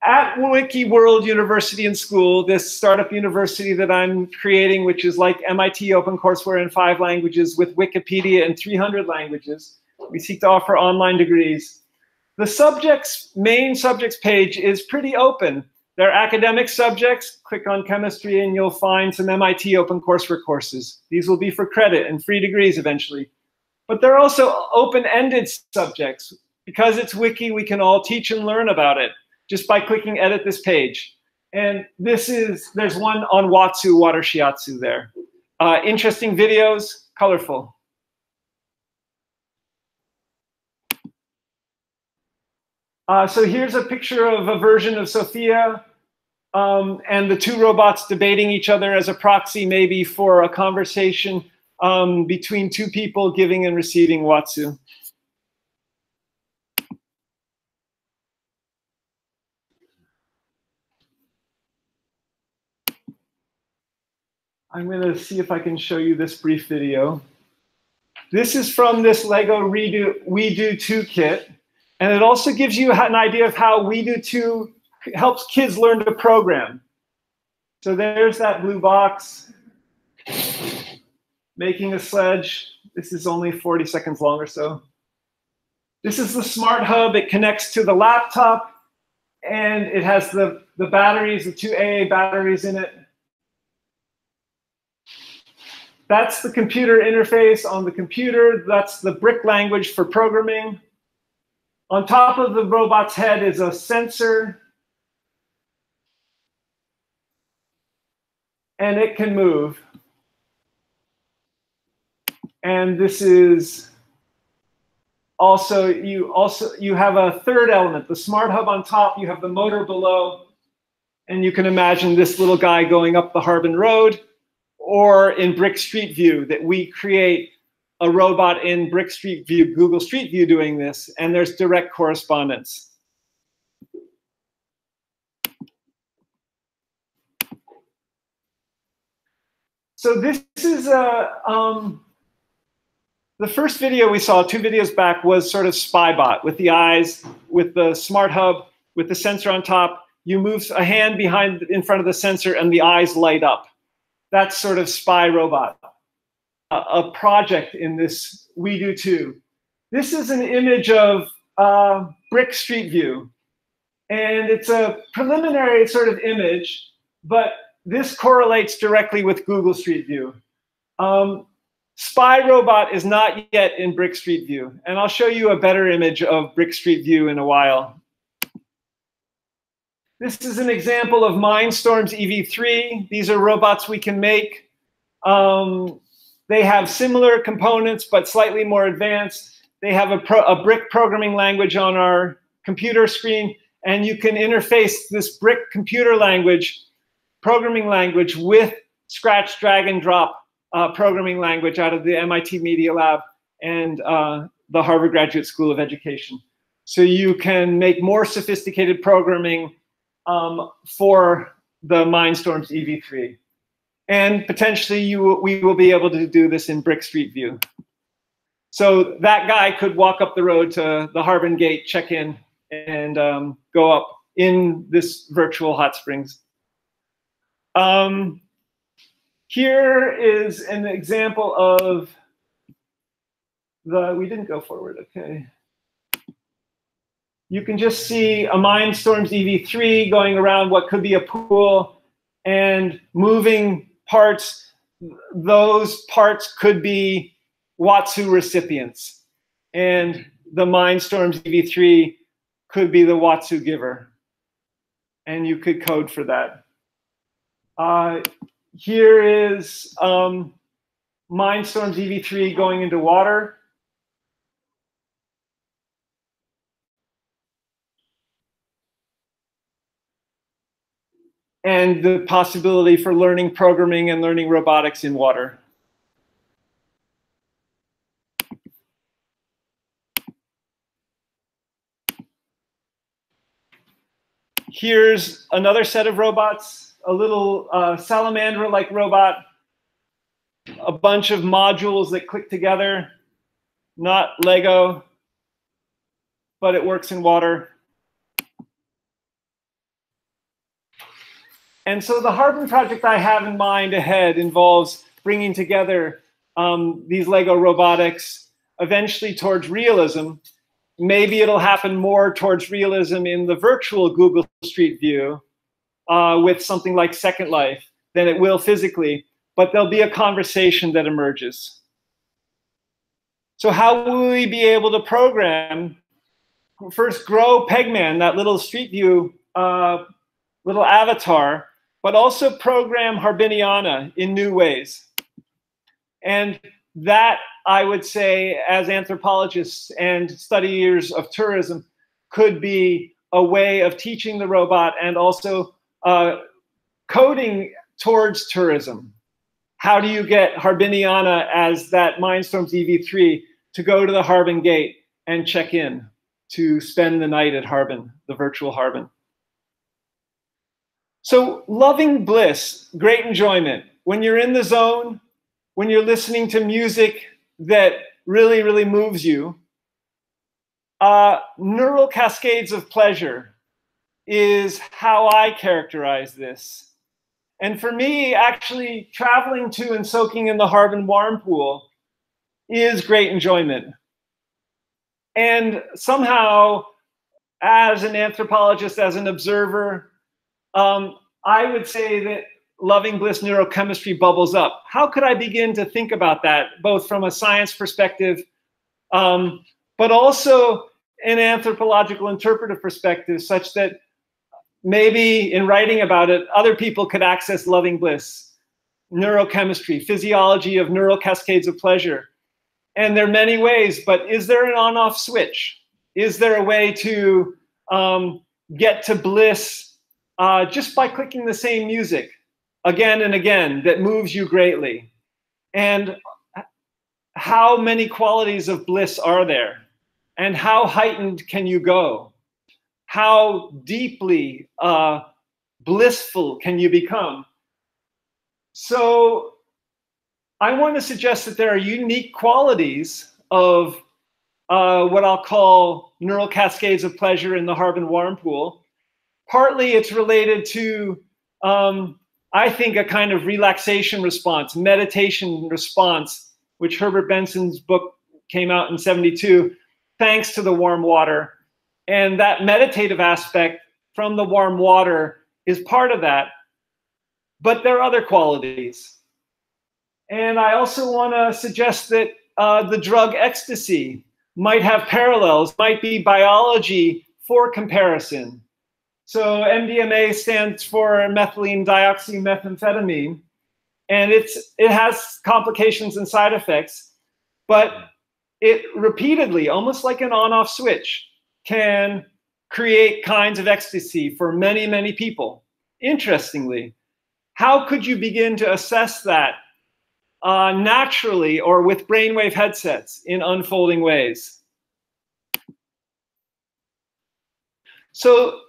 at Wiki World University and School, this startup university that I'm creating, which is like MIT OpenCourseWare in 5 languages with Wikipedia in 300 languages, we seek to offer online degrees. The main subjects page is pretty open. They're academic subjects. Click on chemistry and you'll find some MIT OpenCourseWare courses. These will be for credit and free degrees eventually. But they're also open-ended subjects. Because it's Wiki, we can all teach and learn about it just by clicking edit this page. And there's one on Watsu, water shiatsu there. Interesting videos, colorful. So here's a picture of a version of Sophia and the two robots debating each other as a proxy maybe for a conversation between two people giving and receiving Watsu. I'm going to see if I can show you this brief video. This is from this Lego WeDo 2 kit. And it also gives you an idea of how WeDo 2 helps kids learn to program. So there's that blue box, making a sledge. This is only 40 seconds long or so. This is the smart hub. It connects to the laptop, and it has the batteries, the 2 AA batteries in it. That's the computer interface on the computer. That's the brick language for programming. On top of the robot's head is a sensor, and it can move. And this is also, you have a third element, the smart hub on top, you have the motor below, and you can imagine this little guy going up the HARBIN road, or in Brick Street View, that we create a robot in Brick Street View, Google Street View doing this, and there's direct correspondence. So this is the first video we saw 2 videos back was sort of SpyBot with the eyes, with the smart hub, with the sensor on top. You move a hand in front of the sensor and the eyes light up. That's sort of Spy Robot, a project in this WeDo 2. This is an image of Brick Street View. And it's a preliminary sort of image, but this correlates directly with Google Street View. Spy Robot is not yet in Brick Street View. And I'll show you a better image of Brick Street View in a while. This is an example of Mindstorms Ev3. These are robots we can make. They have similar components, but slightly more advanced. They have a brick programming language on our computer screen, and you can interface this brick computer language programming language with Scratch, drag and drop programming language out of the MIT Media Lab and the Harvard Graduate School of Education. So you can make more sophisticated programming for the Mindstorms Ev3. And potentially we will be able to do this in Brick Street View. So that guy could walk up the road to the HARBIN gate, check in, and go up in this virtual hot springs. Here is an example of we didn't go forward, okay. You can just see a Mindstorms Ev3 going around what could be a pool and moving parts. Those parts could be WUaS recipients. And the Mindstorms Ev3 could be the WUaS giver. And you could code for that. Here is Mindstorms Ev3 going into water. And the possibility for learning programming and learning robotics in water. Here's another set of robots, a little salamander-like robot, a bunch of modules that click together, not Lego, but it works in water. And so the HARBIN project I have in mind ahead involves bringing together these Lego robotics eventually towards realism. Maybe it'll happen more towards realism in the virtual Google Street View with something like Second Life than it will physically, but there'll be a conversation that emerges. So how will we be able to program? First, grow Pegman, that little Street View little avatar, but also program Harbiniana in new ways. And that, I would say, as anthropologists and studiers of tourism, could be a way of teaching the robot and also coding towards tourism. How do you get Harbiniana as that Mindstorms Ev3 to go to the HARBIN gate and check in to spend the night at HARBIN, the virtual HARBIN? So loving bliss, great enjoyment. When you're in the zone, when you're listening to music that really, really moves you, neural cascades of pleasure is how I characterize this. And for me, actually traveling to and soaking in the HARBIN warm pool is great enjoyment. And somehow, as an anthropologist, as an observer, I would say that loving bliss neurochemistry bubbles up. How could I begin to think about that, both from a science perspective, but also an anthropological interpretive perspective, such that maybe in writing about it, other people could access loving bliss, neurochemistry, physiology of neural cascades of pleasure. And there are many ways, but is there an on-off switch? Is there a way to get to bliss just by clicking the same music again and again that moves you greatly? And how many qualities of bliss are there? And how heightened can you go? How deeply blissful can you become? So I want to suggest that there are unique qualities of what I'll call neural cascades of pleasure in the HARBIN warm pool. Partly it's related to, I think, a kind of relaxation response, meditation response, which Herbert Benson's book came out in '72, thanks to the warm water. And that meditative aspect from the warm water is part of that. But there are other qualities. And I also want to suggest that the drug ecstasy might have parallels, might be biology for comparison. So MDMA stands for methylene dioxymethamphetamine, and it has complications and side effects, but it repeatedly, almost like an on-off switch, can create kinds of ecstasy for many, many people. Interestingly, How could you begin to assess that naturally or with brainwave headsets in unfolding ways? So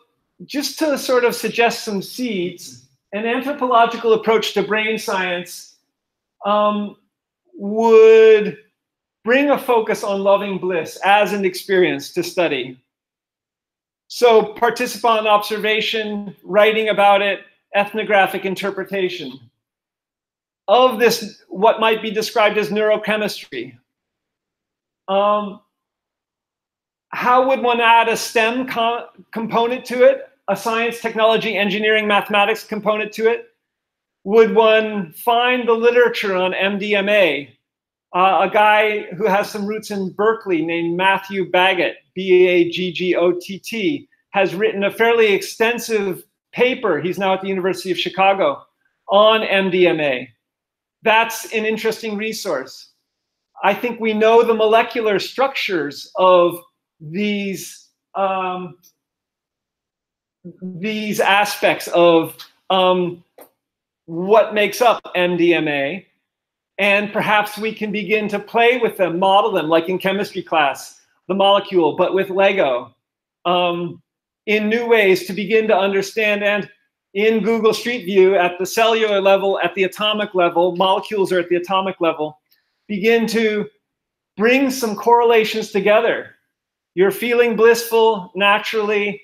just to sort of suggest some seeds, an anthropological approach to brain science would bring a focus on loving bliss as an experience to study. So participant observation, writing about it, ethnographic interpretation of this, what might be described as neurochemistry. How would one add a STEM component to it? A science, technology, engineering, mathematics component to it? Would one find the literature on MDMA? A guy who has some roots in Berkeley named Matthew Baggott, B-A-G-G-O-T-T, has written a fairly extensive paper, he's now at the University of Chicago, on MDMA. That's an interesting resource. I think we know the molecular structures of these aspects of what makes up MDMA, and perhaps we can begin to play with them, model them, like in chemistry class, the molecule, but with Lego, in new ways to begin to understand. And in Google Street View, at the cellular level, at the atomic level, molecules are at the atomic level, begin to bring some correlations together. You're feeling blissful naturally,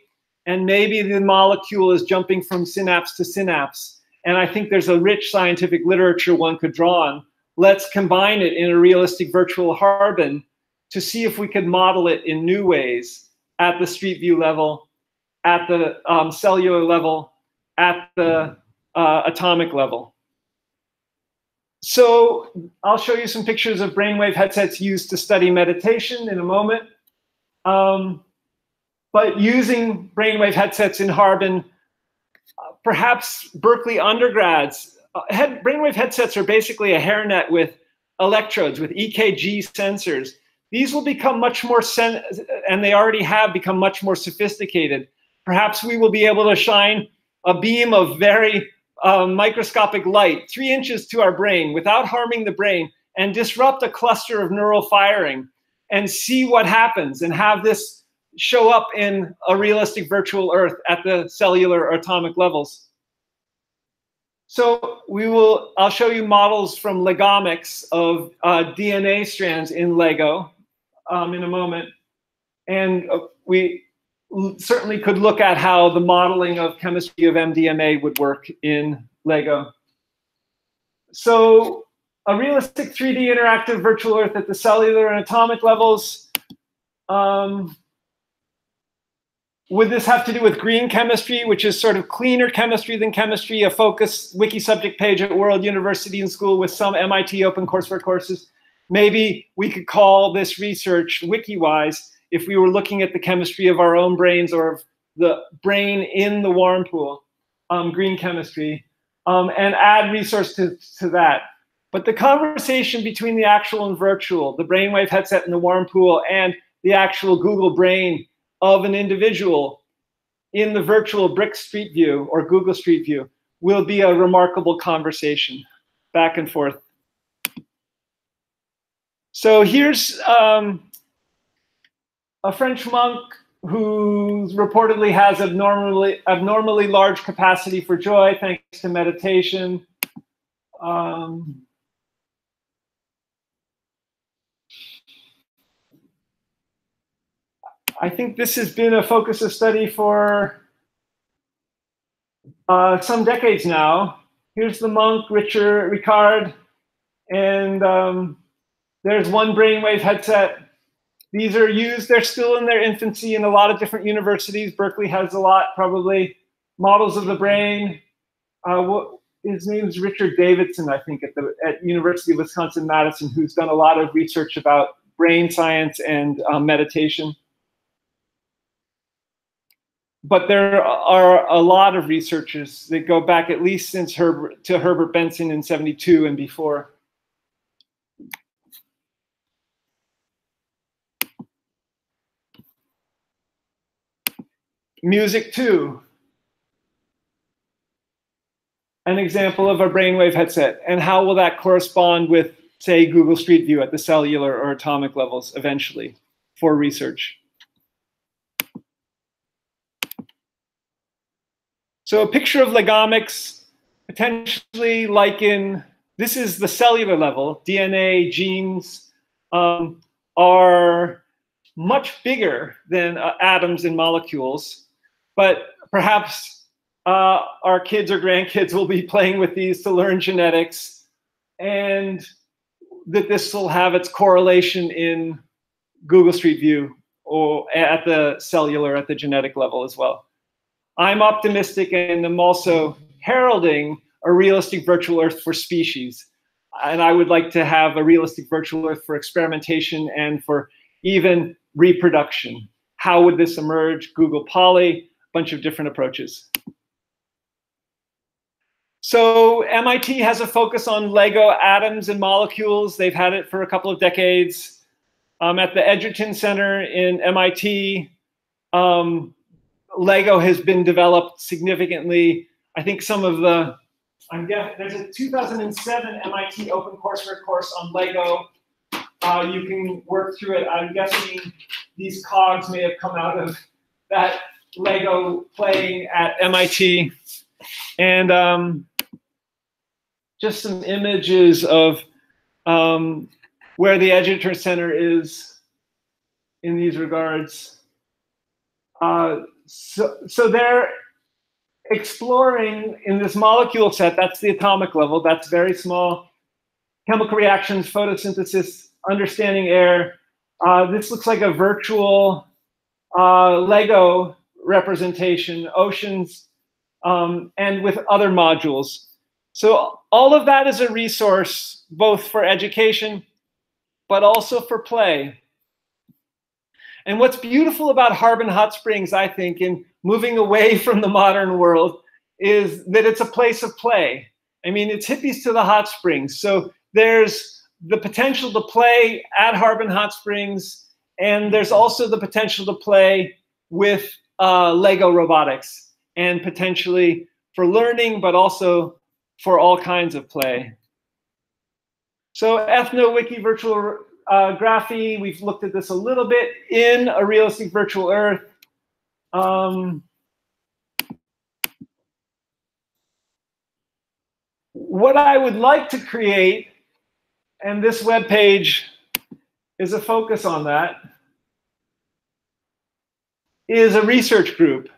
and maybe the molecule is jumping from synapse to synapse. And I think there's a rich scientific literature one could draw on. Let's combine it in a realistic virtual HARBIN to see if we could model it in new ways at the Street View level, at the cellular level, at the atomic level. So I'll show you some pictures of brainwave headsets used to study meditation in a moment. But using brainwave headsets in HARBIN, perhaps Berkeley undergrads, brainwave headsets are basically a hairnet with electrodes, with EKG sensors. These will become much more, and they already have become much more sophisticated. Perhaps we will be able to shine a beam of very microscopic light 3 inches to our brain without harming the brain and disrupt a cluster of neural firing and see what happens and have this show up in a realistic virtual Earth at the cellular or atomic levels. So I'll show you models from Legomics of DNA strands in Lego in a moment. And we certainly could look at how the modeling of chemistry of MDMA would work in Lego. So a realistic 3D interactive virtual Earth at the cellular and atomic levels. Would this have to do with green chemistry, which is sort of cleaner chemistry than chemistry, a focused wiki subject page at World University and School with some MIT open courseware courses? Maybe we could call this research WuaS if we were looking at the chemistry of our own brains or of the brain in the warm pool, green chemistry, and add resource to that. But the conversation between the actual and virtual, the brainwave headset in the warm pool, and the actual Google brain of an individual in the virtual Brick Street View or Google Street View will be a remarkable conversation back and forth. So here's a French monk who reportedly has abnormally large capacity for joy thanks to meditation. I think this has been a focus of study for some decades now. Here's the monk, Ricard, and there's one brainwave headset. These are used, they're still in their infancy in a lot of different universities. Berkeley has a lot, probably. Models of the brain. His name is Richard Davidson, I think, at University of Wisconsin-Madison, who's done a lot of research about brain science and meditation. But there are a lot of researchers that go back at least since Herbert Benson in '72 and before. Music too. an example of a brainwave headset, and how will that correspond with, say, Google Street View at the cellular or atomic levels eventually for research. So a picture of Legomics, potentially like in, this is the cellular level. DNA, genes are much bigger than atoms and molecules, but perhaps our kids or grandkids will be playing with these to learn genetics, and that this will have its correlation in Google Street View or at the cellular, at the genetic level as well. I'm optimistic, and I'm also heralding a realistic virtual Earth for species. And I would like to have a realistic virtual Earth for experimentation and for even reproduction. How would this emerge? Google Poly, a bunch of different approaches. So MIT has a focus on Lego atoms and molecules. They've had it for a couple of decades. At the Edgerton Center in MIT, Lego has been developed significantly. I think some of the, there's a 2007 MIT OpenCourseWare course on Lego. You can work through it. I'm guessing these cogs may have come out of that Lego playing at MIT. And just some images of where the Edgerton Center is in these regards. So they're exploring in this molecule set, that's the atomic level, that's very small, chemical reactions, photosynthesis, understanding air. This looks like a virtual Lego representation, oceans, and with other modules. So all of that is a resource, both for education, but also for play. And what's beautiful about HARBIN Hot Springs, I think, in moving away from the modern world, is that it's a place of play. I mean, it's hippies to the hot springs. So there's the potential to play at HARBIN Hot Springs, and there's also the potential to play with Lego robotics, and potentially for learning, but also for all kinds of play. So EthnoWiki virtual graphy, we've looked at this a little bit in a realistic virtual Earth. What I would like to create, and this web page is a focus on that, is a research group.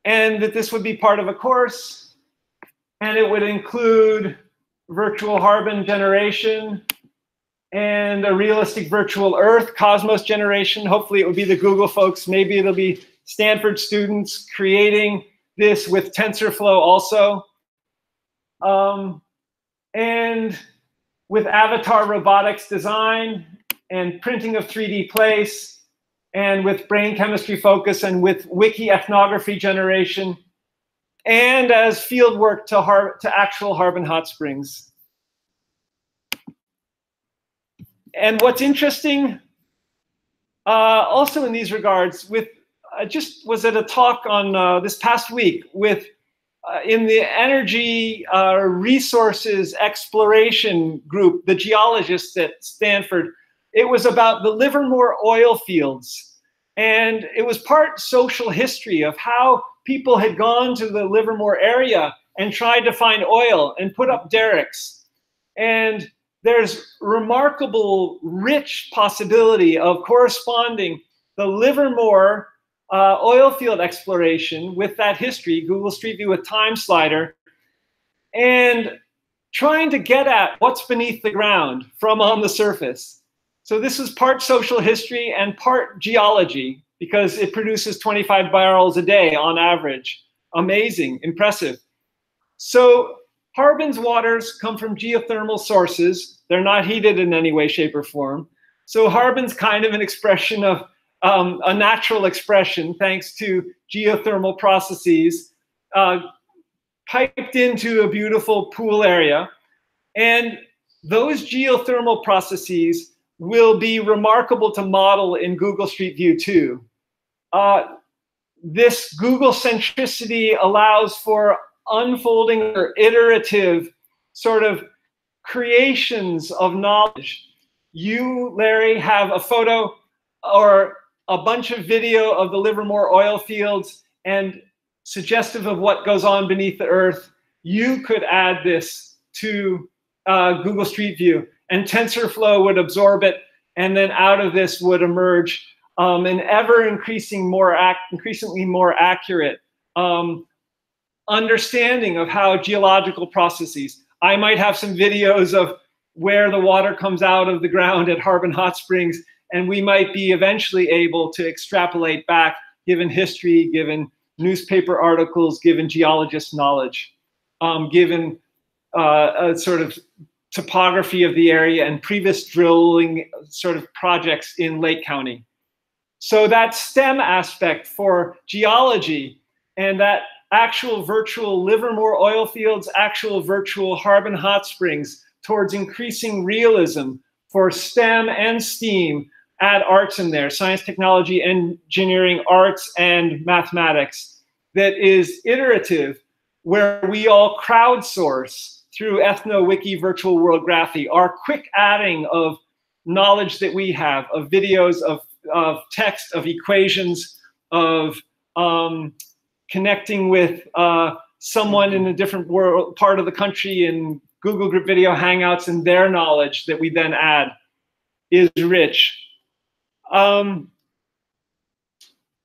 And that this would be part of a course, and it would include virtual HARBIN generation and a realistic virtual Earth cosmos generation. Hopefully it would be the Google folks. Maybe it'll be Stanford students creating this with TensorFlow also. And with avatar robotics design and printing of 3D place, and with brain chemistry focus, and with wiki ethnography generation, and as field work to actual HARBIN Hot Springs. And what's interesting also in these regards, I just was at a talk on this past week with in the energy resources exploration group, the geologists at Stanford. It was about the Livermore Oil Fields. And it was part social history of how people had gone to the Livermore area and tried to find oil and put up derricks. And there's remarkable, rich possibility of corresponding the Livermore oil field exploration with that history, Google Street View with Time Slider, and trying to get at what's beneath the ground from on the surface. So this is part social history and part geology, because it produces 25 barrels a day on average. Amazing, impressive. So HARBIN's waters come from geothermal sources. They're not heated in any way, shape, or form. So HARBIN's kind of an expression of a natural expression, thanks to geothermal processes, piped into a beautiful pool area. And those geothermal processes will be remarkable to model in Google Street View 2. This Google centricity allows for unfolding or iterative sort of creations of knowledge. You, Larry, have a photo or a bunch of video of the Livermore oil fields and suggestive of what goes on beneath the earth. You could add this to Google Street View, and TensorFlow would absorb it, and then out of this would emerge an increasingly more accurate understanding of how geological processes. I might have some videos of where the water comes out of the ground at HARBIN hot springs, and we might be eventually able to extrapolate back, given history, given newspaper articles, given geologist knowledge, given a sort of topography of the area and previous drilling sort of projects in Lake County. So that STEM aspect for geology and that actual virtual Livermore oil fields, actual virtual HARBIN hot springs, towards increasing realism for STEM and STEAM, add arts in there, science, technology, engineering, arts, and mathematics, that is iterative, where we all crowdsource through EthnoWiki Virtual World Graphy, our quick adding of knowledge that we have, of videos, of text, of equations, of connecting with someone in a different part of the country in Google Group Video Hangouts, and their knowledge that we then add is rich.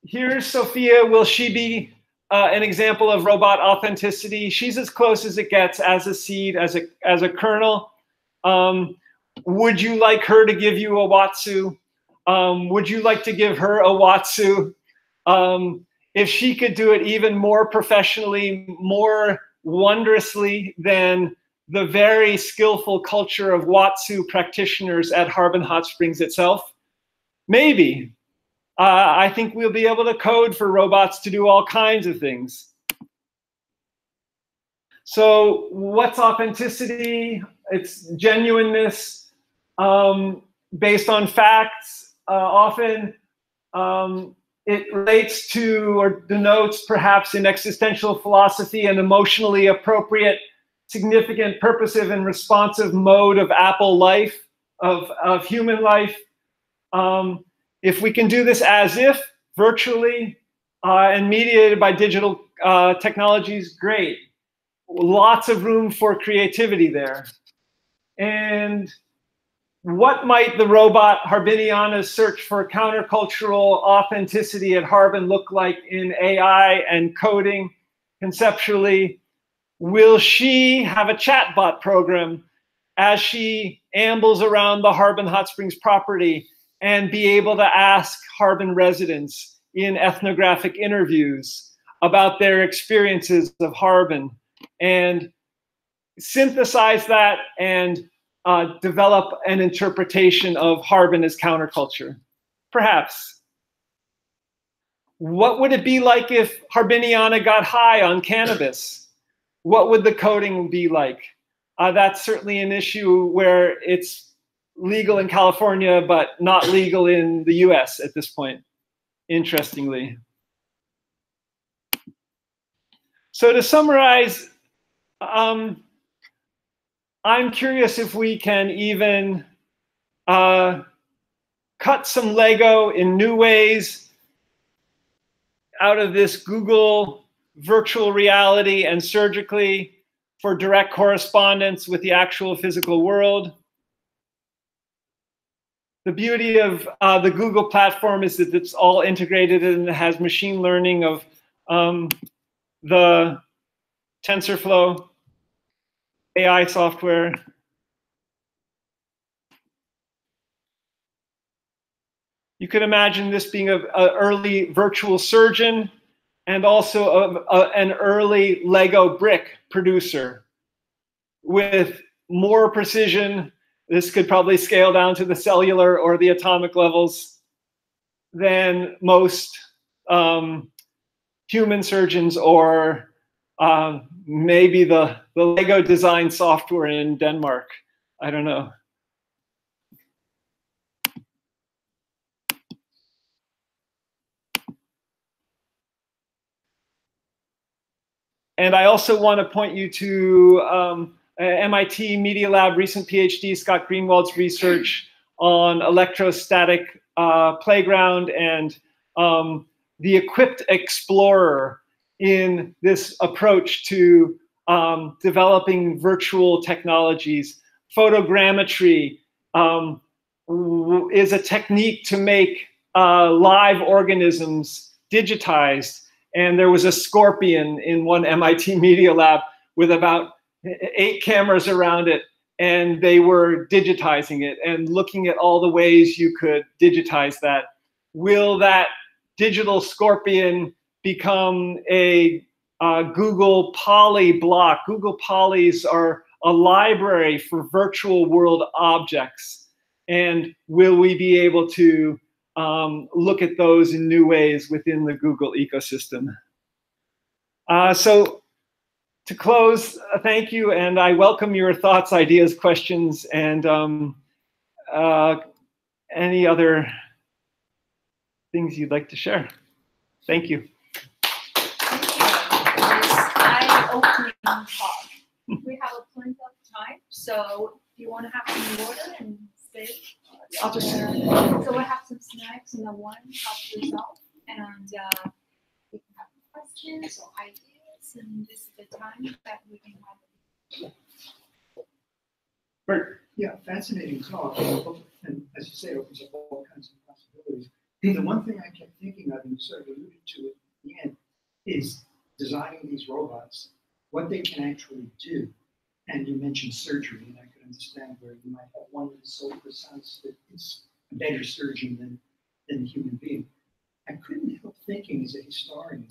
Here's Sophia. Will she be an example of robot authenticity? She's as close as it gets as a seed, as a kernel. Would you like her to give you a Watsu? Would you like to give her a Watsu? If she could do it even more professionally, more wondrously than the very skillful culture of Watsu practitioners at HARBIN Hot Springs itself, maybe. I think we'll be able to code for robots to do all kinds of things. So what's authenticity? It's genuineness based on facts. Often it relates to or denotes perhaps in existential philosophy an emotionally appropriate, significant, purposive, and responsive mode of Apple life, of human life. If we can do this as if, virtually, and mediated by digital technologies, great. Lots of room for creativity there. And what might the robot Harbiniana's search for countercultural authenticity at HARBIN look like in AI and coding conceptually? Will she have a chatbot program as she ambles around the HARBIN Hot Springs property and be able to ask HARBIN residents in ethnographic interviews about their experiences of HARBIN and synthesize that and develop an interpretation of HARBIN as counterculture? Perhaps. What would it be like if Harbiniana got high on cannabis? What would the coding be like? That's certainly an issue where it's legal in California, but not legal in the US at this point, interestingly. So to summarize, I'm curious if we can even cut some Lego in new ways out of this Google virtual reality and surgically for direct correspondence with the actual physical world. The beauty of the Google platform is that it's all integrated and it has machine learning of the TensorFlow AI software. You could imagine this being an early virtual surgeon and also an early Lego brick producer with more precision. This could probably scale down to the cellular or the atomic levels than most human surgeons or maybe the Lego design software in Denmark. I don't know. And I also want to point you to MIT Media Lab recent PhD, Scott Greenwald's research on electrostatic playground and the equipped explorer in this approach to developing virtual technologies. Photogrammetry is a technique to make live organisms digitized. And there was a scorpion in one MIT Media Lab with about 8 cameras around it, and they were digitizing it and looking at all the ways you could digitize that. Will that digital scorpion become a Google Poly block? Google Polys are a library for virtual world objects. And will we be able to look at those in new ways within the Google ecosystem? So to close, thank you, and I welcome your thoughts, ideas, questions, and any other things you'd like to share. Thank you. Eye-opening talk. We have plenty of time, so if you want to have some water and stay, I'll just. So we have some snacks in the one cup yourself, and we can have questions or ideas, and this is the time that we can have. Bert. Yeah, fascinating talk, and as you say, opens up all kinds of possibilities. The one thing I kept thinking of, and you sort of alluded to it at the end, is designing these robots, what they can actually do. And you mentioned surgery, and I could understand where you might have one that's so precise that it's a better surgeon than a human being. I couldn't help thinking as a historian,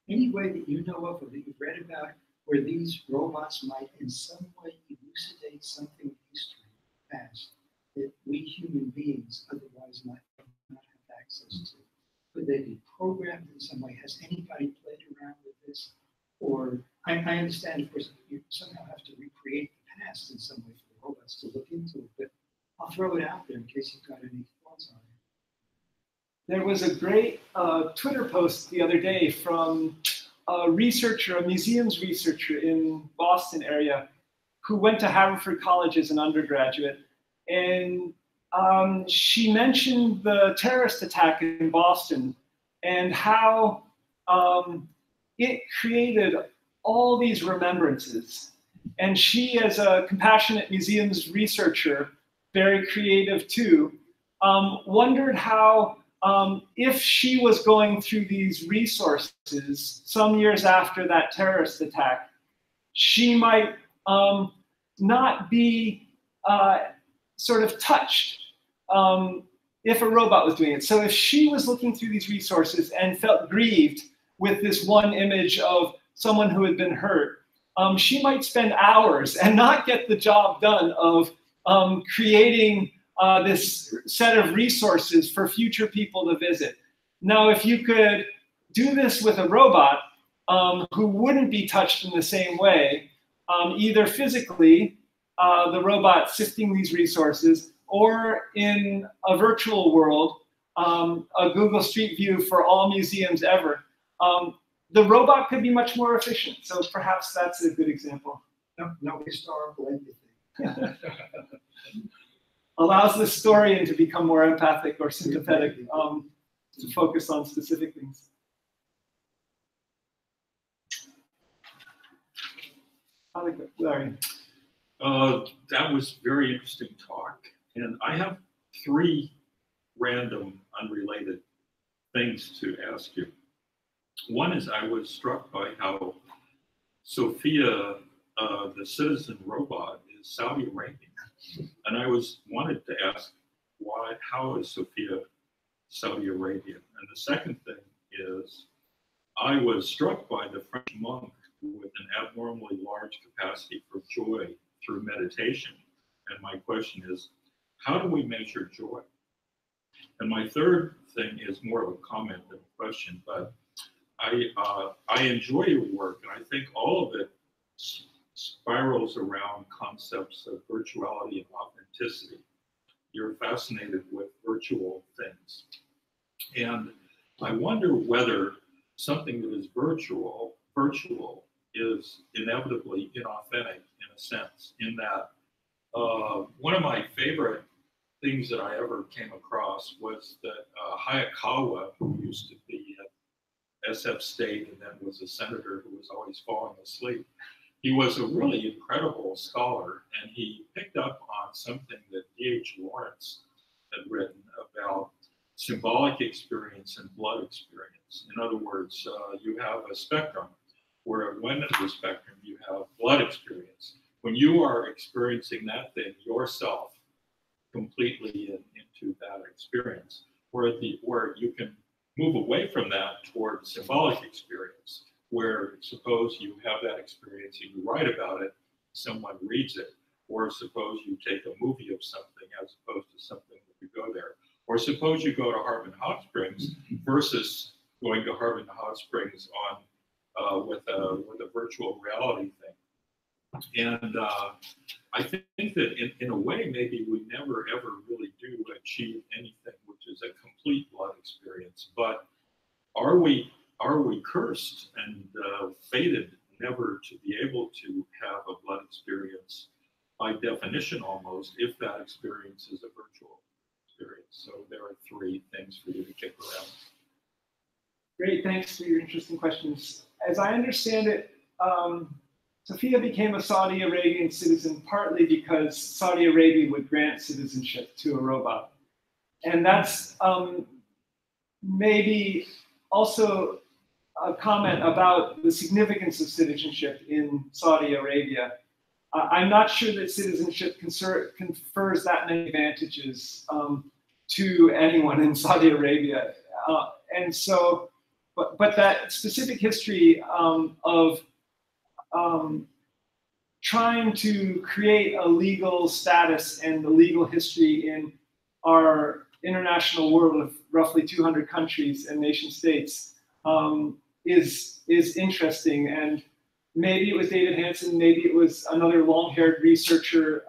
any way that you know of or that you've read about where these robots might in some way elucidate something in history past that we human beings otherwise might not have access to. Could they be programmed in some way? Has anybody played around with this? Or I understand, of course, you somehow have to recreate the past in some way for the robots to look into it, but I'll throw it out there in case you've got any thoughts on it. There was a great Twitter post the other day from a researcher, a museums researcher in Boston area, who went to Haverford College as an undergraduate. And she mentioned the terrorist attack in Boston and how it created all these remembrances. And she, as a compassionate museums researcher, very creative too, wondered how if she was going through these resources some years after that terrorist attack, she might not be sort of touched if a robot was doing it. So if she was looking through these resources and felt grieved with this one image of someone who had been hurt, she might spend hours and not get the job done of creating this set of resources for future people to visit. Now, if you could do this with a robot who wouldn't be touched in the same way, either physically, the robot sifting these resources, or in a virtual world, a Google Street View for all museums ever, the robot could be much more efficient. So perhaps that's a good example. No historical anything. Allows the historian to become more empathic or sympathetic, to focus on specific things. Larry. That was very interesting talk. And I have 3 random, unrelated things to ask you. One is I was struck by how Sophia, the citizen robot, is Saudi Arabian. And I wanted to ask how is Sophia Saudi Arabian? And the second thing is I was struck by the French monk with an abnormally large capacity for joy through meditation. And my question is, how do we measure joy? And my third thing is more of a comment than a question, but I enjoy your work, and I think all of it spirals around concepts of virtuality and authenticity. You're fascinated with virtual things. And I wonder whether something that is virtual is inevitably inauthentic in a sense, in that one of my favorite things that I ever came across was that Hayakawa, who used to be at SF State and then was a senator who was always falling asleep, he was a really incredible scholar, and he picked up on something that D.H. Lawrence had written about symbolic experience and blood experience. In other words, you have a spectrum where at one end of the spectrum you have blood experience. When you are experiencing that thing yourself completely into that experience, where you can move away from that toward symbolic experience, where suppose you have that experience and you write about it, someone reads it, or suppose you take a movie of something as opposed to something that you go there, or suppose you go to HARBIN Hot Springs versus going to HARBIN Hot Springs on with a virtual reality thing. And I think that in a way, maybe we never ever really do achieve anything which is a complete blood experience. But are we cursed and fated never to be able to have a blood experience by definition almost, if that experience is a virtual experience? So there are three things for you to kick around. Great, thanks for your interesting questions. As I understand it, Sophia became a Saudi Arabian citizen partly because Saudi Arabia would grant citizenship to a robot. And that's maybe also a comment about the significance of citizenship in Saudi Arabia. I'm not sure that citizenship confers that many advantages to anyone in Saudi Arabia. And so, but that specific history of trying to create a legal status and the legal history in our international world of roughly 200 countries and nation states is interesting. And maybe it was David Hansen, maybe it was another long-haired researcher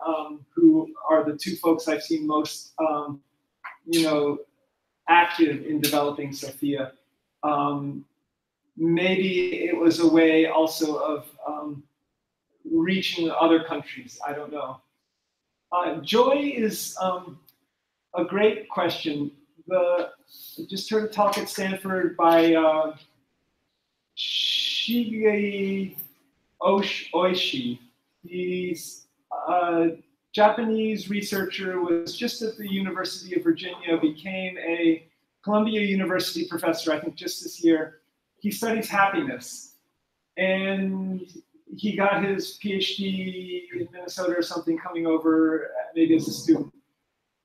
who are the two folks I've seen most, active in developing Sophia. Maybe it was a way also of reaching other countries. I don't know. Joy is a great question. I just heard a talk at Stanford by Shige Oishi. He's a Japanese researcher, was just at the University of Virginia, became a Columbia University professor, I think just this year. He studies happiness. And he got his PhD in Minnesota or something, coming over maybe as a student.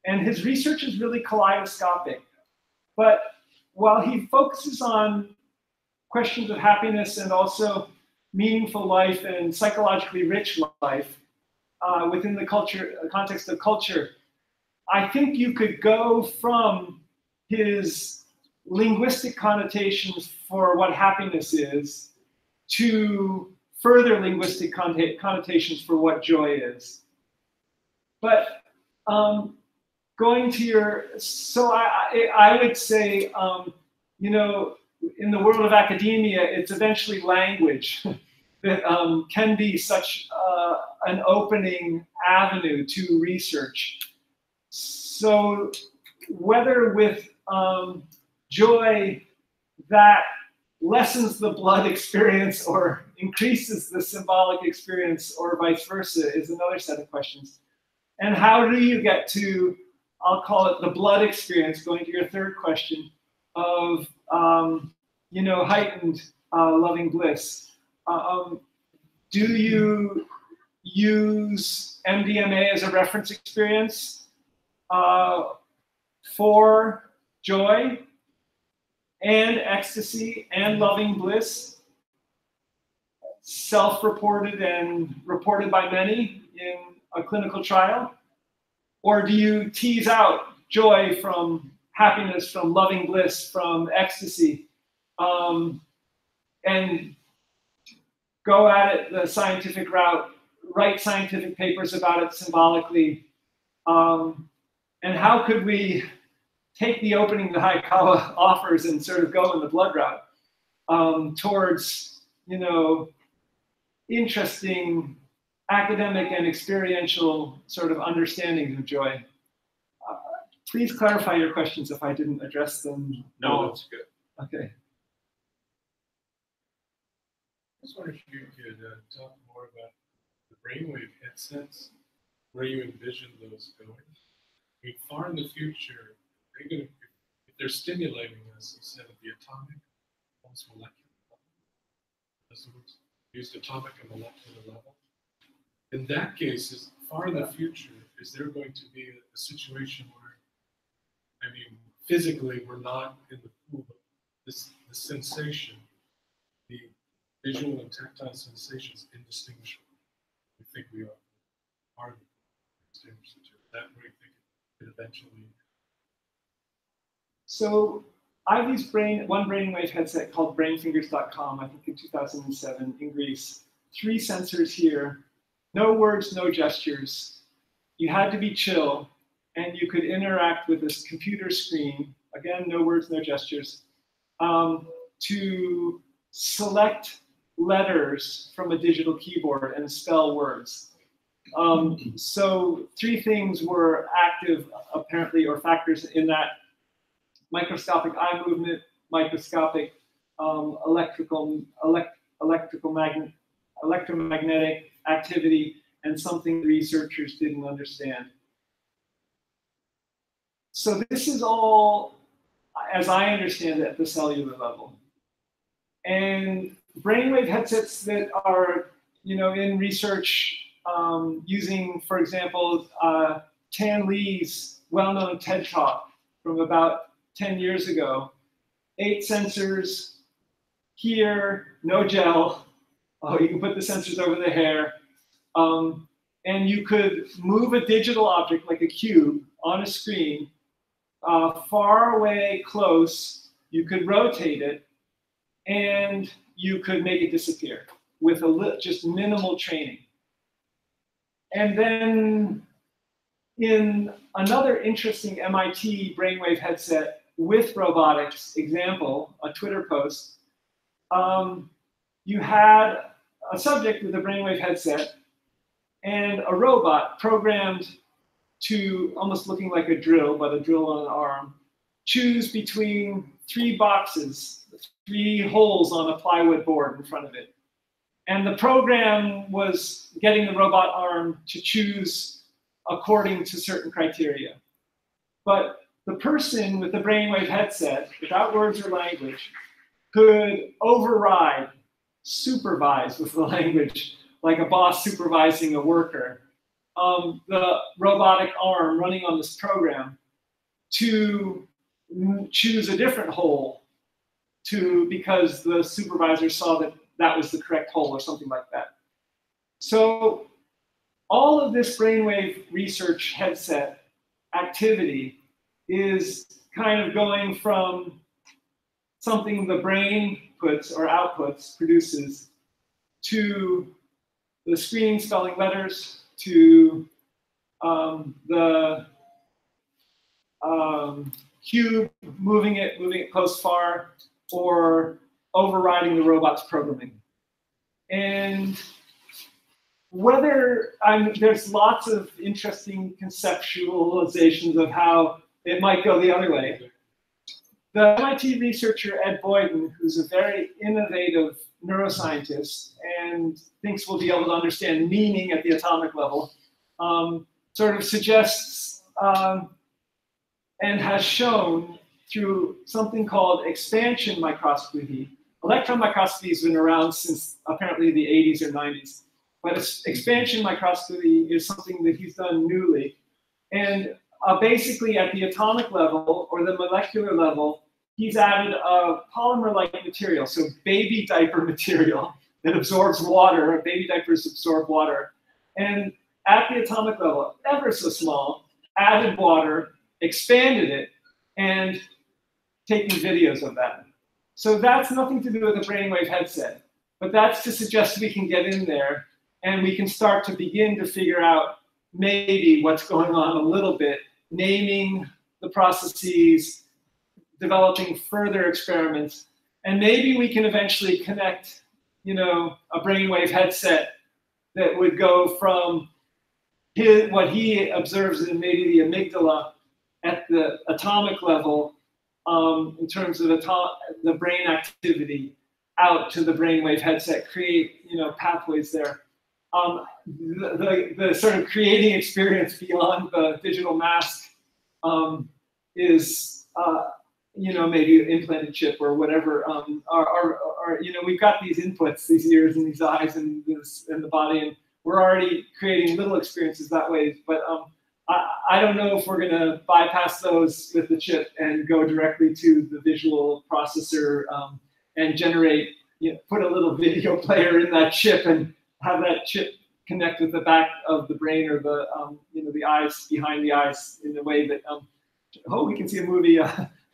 And his research is really kaleidoscopic. But while he focuses on questions of happiness and also meaningful life and psychologically rich life within the context of culture, I think you could go from his linguistic connotations for what happiness is to further linguistic connotations for what joy is. But going to your, so I would say, in the world of academia, it's eventually language that can be such an opening avenue to research. So whether with joy that lessens the blood experience or increases the symbolic experience or vice versa is another set of questions. And how do you get to, I'll call it the blood experience, going to your third question, of heightened loving bliss? Do you use MDMA as a reference experience for joy and ecstasy and loving bliss, self-reported and reported by many in a clinical trial? Or do you tease out joy from happiness, from loving bliss, from ecstasy, and go at it the scientific route, write scientific papers about it symbolically? And how could we take the opening that Hayakawa offers and sort of go in the blood route towards, interesting academic and experiential sort of understandings of joy. Please clarify your questions if I didn't address them. No, that's good. Okay. I just wonder if you could talk more about the brainwave headsets, where you envision those going. I mean, far in the future, they're going to, if they're stimulating us instead of the atomic, almost molecular level, in other words, used atomic and molecular level. In that case, is far in the future, is there going to be a situation where, I mean, physically we're not in the pool, but the sensation, the visual and tactile sensations indistinguishable. We think we are the distinguished the two. That way, I think it eventually. So I've used one brainwave headset called brainfingers.com, I think in 2007 in Greece. 3 sensors here, no words, no gestures. You had to be chill, and you could interact with this computer screen, again, no words, no gestures, to select letters from a digital keyboard and spell words. So 3 things were active, apparently, or factors in that: microscopic eye movement, microscopic electromagnetic activity, and something researchers didn't understand. So this is all, as I understand it, at the cellular level. And brainwave headsets that are, in research using, for example, Tan Lee's well-known TED Talk from about 10 years ago. 8 sensors here, no gel. You can put the sensors over the hair. And you could move a digital object like a cube on a screen, far away, close. You could rotate it, and you could make it disappear with just minimal training. And then in another interesting MIT brainwave headset with robotics example, a Twitter post, you had a subject with a brainwave headset and a robot programmed to, almost looking like a drill, but a drill on an arm, choose between 3 boxes, 3 holes on a plywood board in front of it. And the program was getting the robot arm to choose according to certain criteria. But the person with the brainwave headset, without words or language, could override, supervise with the language, like a boss supervising a worker, the robotic arm running on this program to choose a different hole because the supervisor saw that that was the correct hole or something like that. So all of this brainwave research headset activity is kind of going from something the brain puts or outputs, produces, to the screen spelling letters, to the cube, moving it close, far, or overriding the robot's programming. And there's lots of interesting conceptualizations of how it might go the other way. The MIT researcher Ed Boyden, who's a very innovative neuroscientist and thinks we'll be able to understand meaning at the atomic level, sort of suggests and has shown through something called expansion microscopy. Electron microscopy has been around since apparently the 80s or 90s, but expansion microscopy is something that he's done newly. And basically at the atomic level or the molecular level, he's added a polymer-like material, so baby diaper material that absorbs water. Baby diapers absorb water. And at the atomic level, ever so small, added water, expanded it, and taking videos of that. So that's nothing to do with a brainwave headset, but that's to suggest we can get in there and we can start to begin to figure out maybe what's going on a little bit, naming the processes, developing further experiments, and maybe we can eventually connect you know, a brainwave headset that would go from what he observes in maybe the amygdala at the atomic level, in terms of the brain activity, out to the brainwave headset, create, you know, pathways there. The sort of creating experience beyond the digital mask is, you know, maybe an implanted chip or whatever. You know, we've got these inputs, these ears and these eyes and this and the body, and we're already creating little experiences that way. But I don't know if we're going to bypass those with the chip and go directly to the visual processor and generate, you know, put a little video player in that chip and have that chip connect with the back of the brain or the, you know, the eyes, behind the eyes, in a way that, we can see a movie,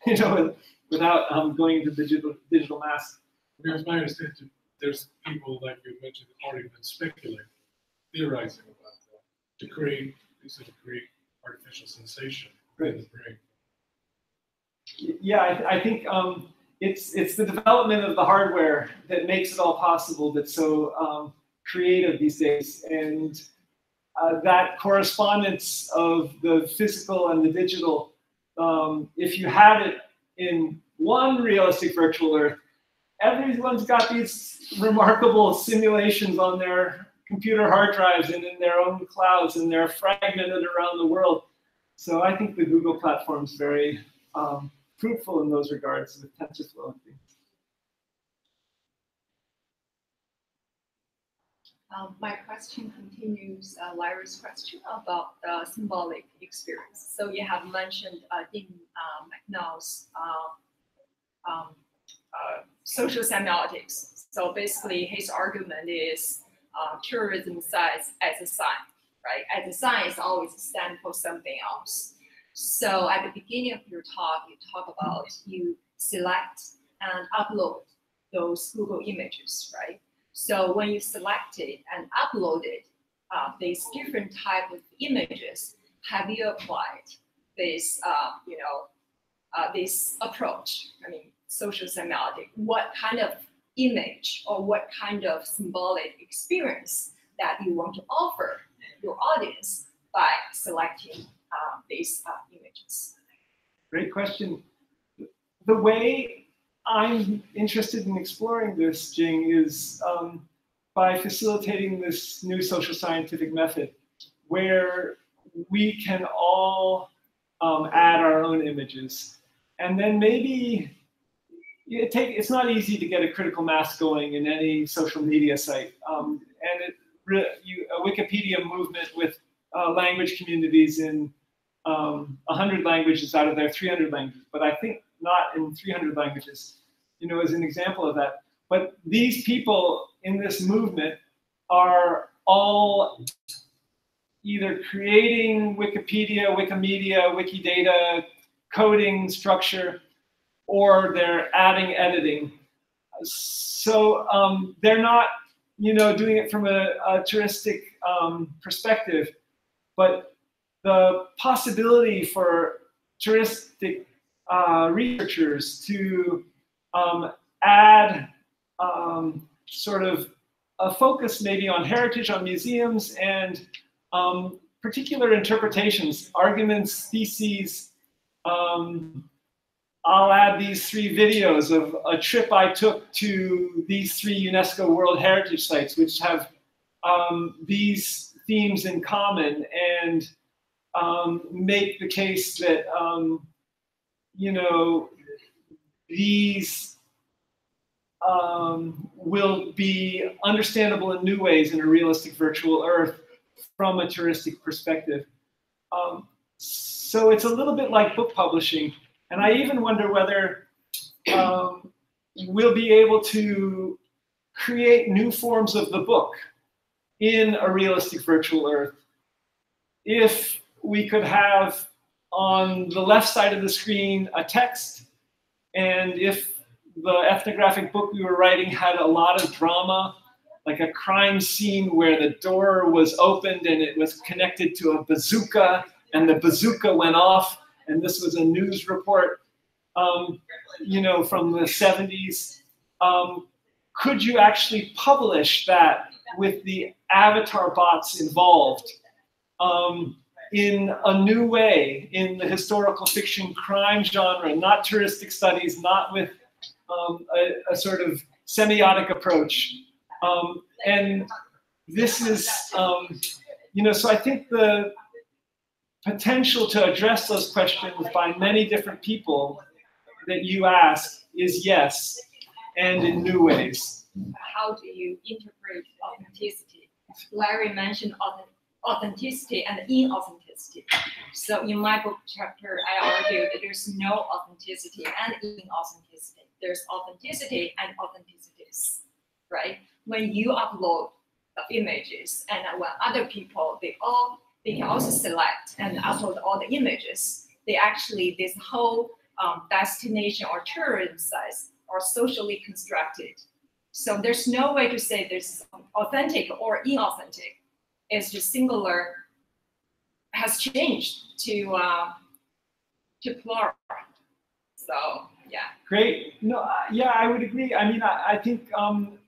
you know, without going into digital mask. Because my understanding, there's people like you mentioned already been speculating, theorizing about that to create artificial sensation in the brain. Yeah, I think it's the development of the hardware that makes it all possible. That's so creative these days, and that correspondence of the physical and the digital. If you had it in one realistic virtual Earth, everyone's got these remarkable simulations on their computer hard drives and in their own clouds, and they're fragmented around the world. So I think the Google platform is very fruitful in those regards with TensorFlow and things. My question continues Larry's question about the symbolic experience. So you have mentioned Dean McNaugh's social semiotics. So basically his argument is tourism size as a sign, right? As a sign is always stand for something else. So at the beginning of your talk, you talk about you select and upload those Google images, right? So when you select it and upload it, these different type of images, have you applied this, this approach? I mean, social semiotic. What kind of image or what kind of symbolic experience that you want to offer your audience by selecting these images? Great question. The way I'm interested in exploring this, Jing, is by facilitating this new social scientific method where we can all add our own images. And then maybe it's not easy to get a critical mass going in any social media site. And a Wikipedia movement with language communities in 100 languages out of their 300 languages, but I think not in 300 languages, you know, as an example of that. But these people in this movement are all either creating Wikipedia, Wikimedia, Wikidata, coding structure, or they're adding editing. So they're not, you know, doing it from a touristic perspective, but the possibility for touristic researchers to add sort of a focus maybe on heritage, on museums, and particular interpretations, arguments, theses. I'll add these 3 videos of a trip I took to these 3 UNESCO World Heritage Sites, which have these themes in common, and make the case that, you know, these will be understandable in new ways in a realistic virtual Earth from a touristic perspective. So it's a little bit like book publishing. And I even wonder whether we'll be able to create new forms of the book in a realistic virtual Earth. If we could have on the left side of the screen a text, and if the ethnographic book we were writing had a lot of drama, like a crime scene where the door was opened and it was connected to a bazooka, and the bazooka went off, and this was a news report, you know, from the 70s. could you actually publish that with the avatar bots involved in a new way in the historical fiction crime genre, not touristic studies, not with a sort of semiotic approach. And this is, you know, so I think the potential to address those questions by many different people that you ask is yes, and in new ways. How do you interpret authenticity? Larry mentioned authenticity and inauthenticity. So in my book chapter, I argued that there's no authenticity and inauthenticity. There's authenticity and authenticities, right? When you upload the images and when other people, they can also select and upload all the images. They actually, this whole destination or tourism sites are socially constructed. So there's no way to say there's authentic or inauthentic. It's just singular has changed to plural. So yeah. Great. No, yeah, I would agree. I mean, I think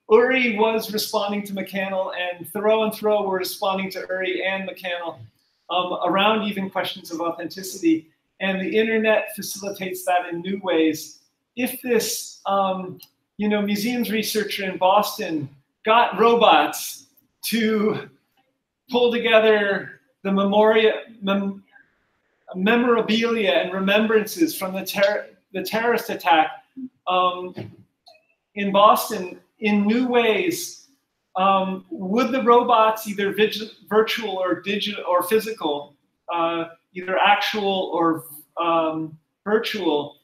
Uri was responding to McCannell, and Thoreau and Thoreau were responding to Uri and McCannell around even questions of authenticity. And the internet facilitates that in new ways. If this, you know, museums researcher in Boston got robots to pull together the memorabilia and remembrances from the terrorist attack in Boston in new ways, would the robots, either virtual or digital or physical, either actual or virtual,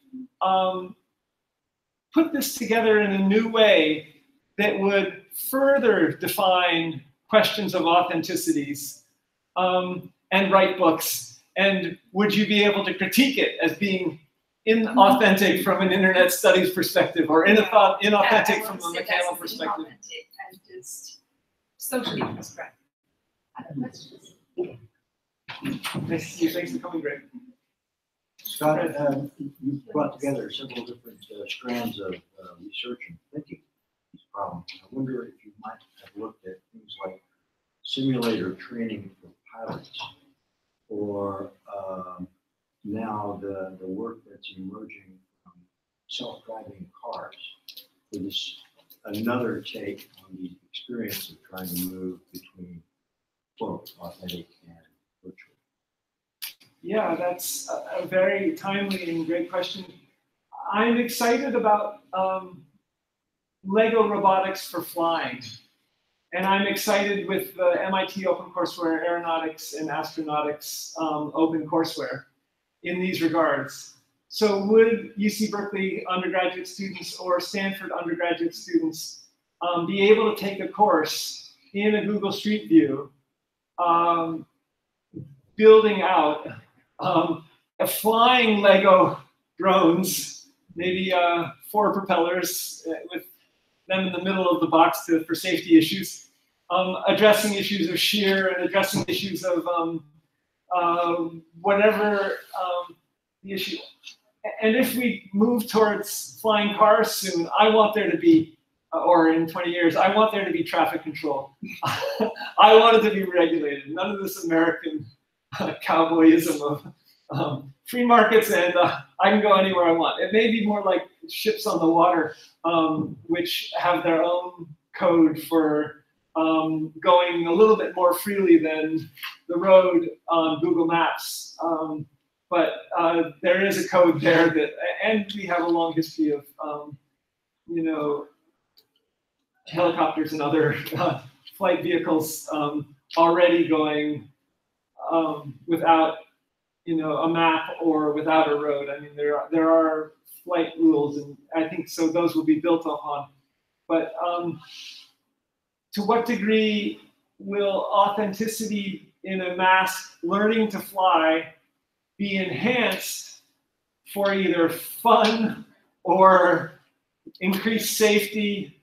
put this together in a new way that would further define questions of authenticities and write books? And would you be able to critique it as being inauthentic from an internet studies perspective, or inauthentic from a McCannell perspective? And just socially constructed. Nice to see you. Thanks for coming, Greg. Scott, you brought together several different strands of research and thinking these problems. I wonder if you might have looked at things like simulator training for pilots, or now the work that's emerging from self-driving cars. It is another take on the experience of trying to move between both authentic and virtual. Yeah, that's a very timely and great question. I'm excited about Lego robotics for flying. And I'm excited with the MIT OpenCourseWare Aeronautics and Astronautics OpenCourseWare in these regards. So would UC Berkeley undergraduate students or Stanford undergraduate students be able to take a course in a Google Street View building out flying Lego drones, maybe 4 propellers with them in the middle of the box for safety issues, addressing issues of shear and addressing issues of whatever the issue. And if we move towards flying cars soon, I want there to be, or in 20 years, I want there to be traffic control. I want it to be regulated. None of this American cowboyism of free markets and I can go anywhere I want. It may be more like ships on the water, which have their own code for going a little bit more freely than the road on Google Maps. But there is a code there that, and we have a long history of, you know, helicopters and other flight vehicles already going without, you know, a map or without a road. I mean, there are flight rules, and I think so those will be built upon. But to what degree will authenticity in a mass learning to fly be enhanced for either fun or increased safety,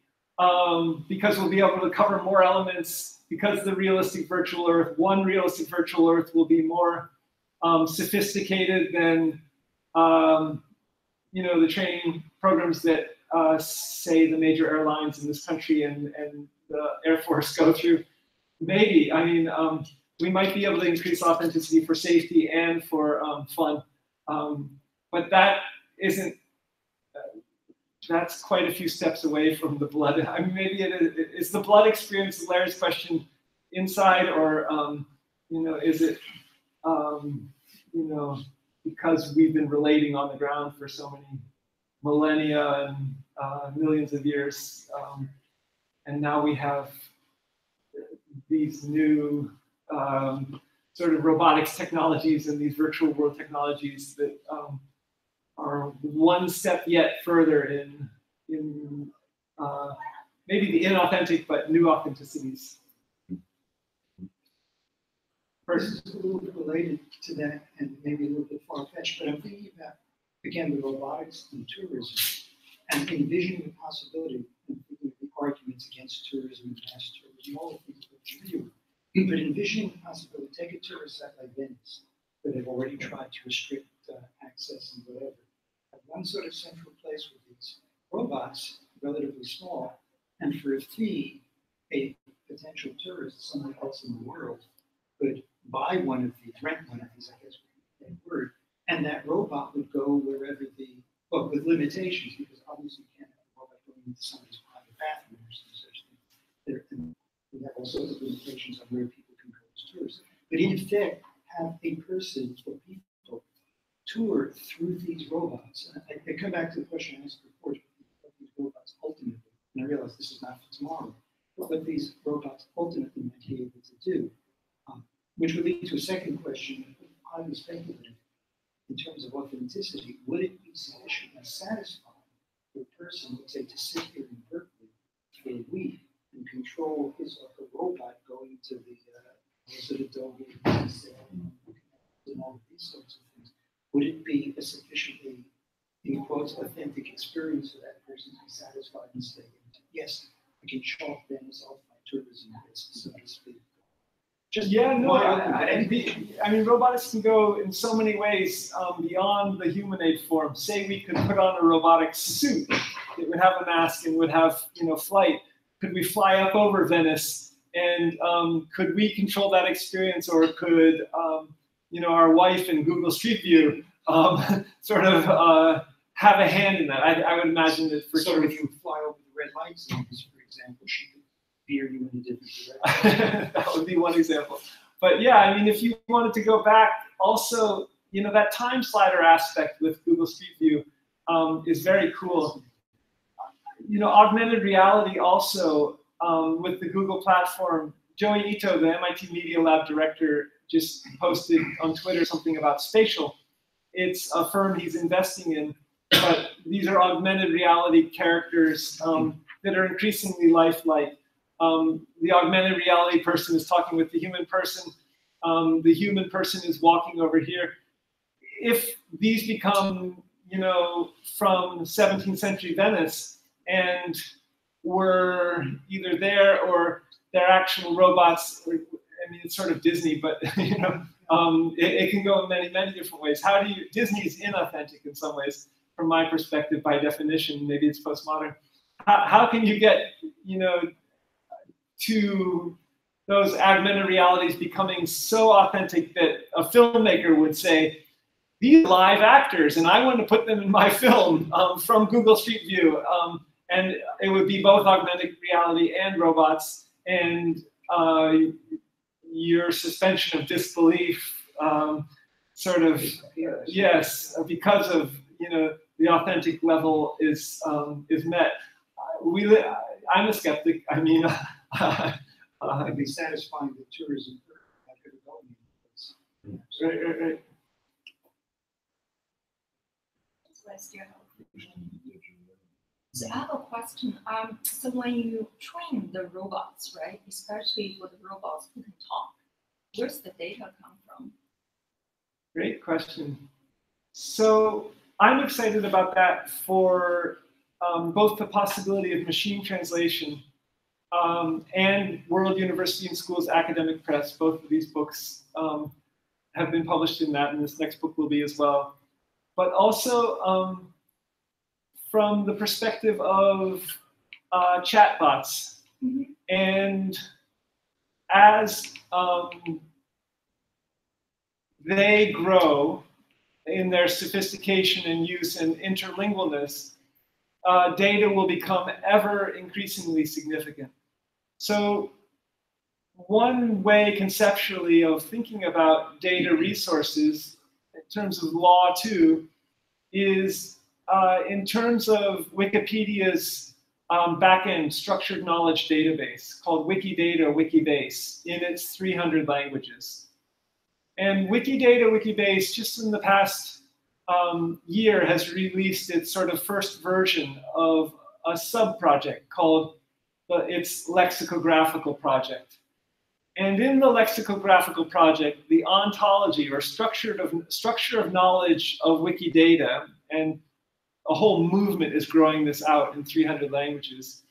because we'll be able to cover more elements, because the realistic virtual Earth, one realistic virtual Earth will be more sophisticated than you know, the training programs that say, the major airlines in this country and the Air Force go through. Maybe, I mean, we might be able to increase authenticity for safety and for fun, but that isn't. That's quite a few steps away from the blood. I mean, maybe is the blood experience, Larry's question, inside, or is it because we've been relating on the ground for so many millennia and millions of years, and now we have these new sort of robotics technologies and these virtual world technologies that are one step yet further in maybe the inauthentic but new authenticities. This is a little bit related to that and maybe a little bit far-fetched, but I'm thinking about, again, the robotics and tourism, and envisioning the possibility, and thinking of the arguments against tourism and mass tourism, all of these that you do, but envisioning the possibility, take a tourist site like Venice, where they've already tried to restrict access and whatever. Have one sort of central place with these robots, relatively small, and for a fee, a potential tourist somewhere else in the world could buy one of these, rent one of these, I guess would be the word, and that robot would go wherever well, with limitations, because obviously you can't have a robot going into somebody's private bathroom or some such thing. And we have all sorts of limitations on where people can go as tourists. But in effect, have a person or people tour through these robots. And I come back to the question I asked before, what these robots ultimately, and I realize this is not for tomorrow, but what these robots ultimately might be able to do. Which would lead to a second question, highly speculative, in terms of authenticity. Would it be sufficiently satisfying for a person, let's say, to sit here in Berkeley for a week and control his or her robot going to the Adobe and all of these sorts of things? Would it be a sufficiently, in quotes, authentic experience for that person to be satisfied and say, yes, I can chalk Venice off my tourism list, so to speak? Just I mean, robotics can go in so many ways beyond the humanoid form. Say we could put on a robotic suit that would have a mask and would have, flight. Could we fly up over Venice, and could we control that experience, or could our wife in Google Street View sort of have a hand in that? I would imagine that for sure. So if you fly over the red light zones, for example, she could veer you in a different direction. That would be one example. But yeah, I mean, if you wanted to go back, also, that time slider aspect with Google Street View is very cool. Augmented reality also with the Google platform. Joey Ito, the MIT Media Lab director, just posted on Twitter something about Spatial. It's a firm he's investing in, but these are augmented reality characters that are increasingly lifelike. The augmented reality person is talking with the human person. The human person is walking over here. If these become, from 17th century Venice, and we're either there or they're actual robots, I mean, it's sort of Disney, but it can go in many, many different ways. Disney is inauthentic in some ways, from my perspective, by definition. Maybe it's postmodern. How can you get, to those augmented realities becoming so authentic that a filmmaker would say, these are live actors, and I want to put them in my film from Google Street View. And it would be both augmented reality and robots, and your suspension of disbelief sort of, yes, because of, the authentic level is met. I'm a skeptic. I mean, I'd be satisfying the tourism. Right. So I have a question. So when you train the robots, right, especially for the robots who can talk, where's the data come from? Great question. So I'm excited about that for both the possibility of machine translation and World University and Schools Academic Press. Both of these books have been published in that, and this next book will be as well. But also from the perspective of chatbots. And as they grow in their sophistication and use and interlingualness, data will become ever increasingly significant. So one way conceptually of thinking about data resources in terms of law too is in terms of Wikipedia's backend structured knowledge database called Wikidata Wikibase in its 300 languages. And Wikidata Wikibase just in the past year has released its sort of first version of a sub-project called its lexicographical project. And in the lexicographical project, the ontology or structure of knowledge of Wikidata, and a whole movement is growing this out in 300 languages,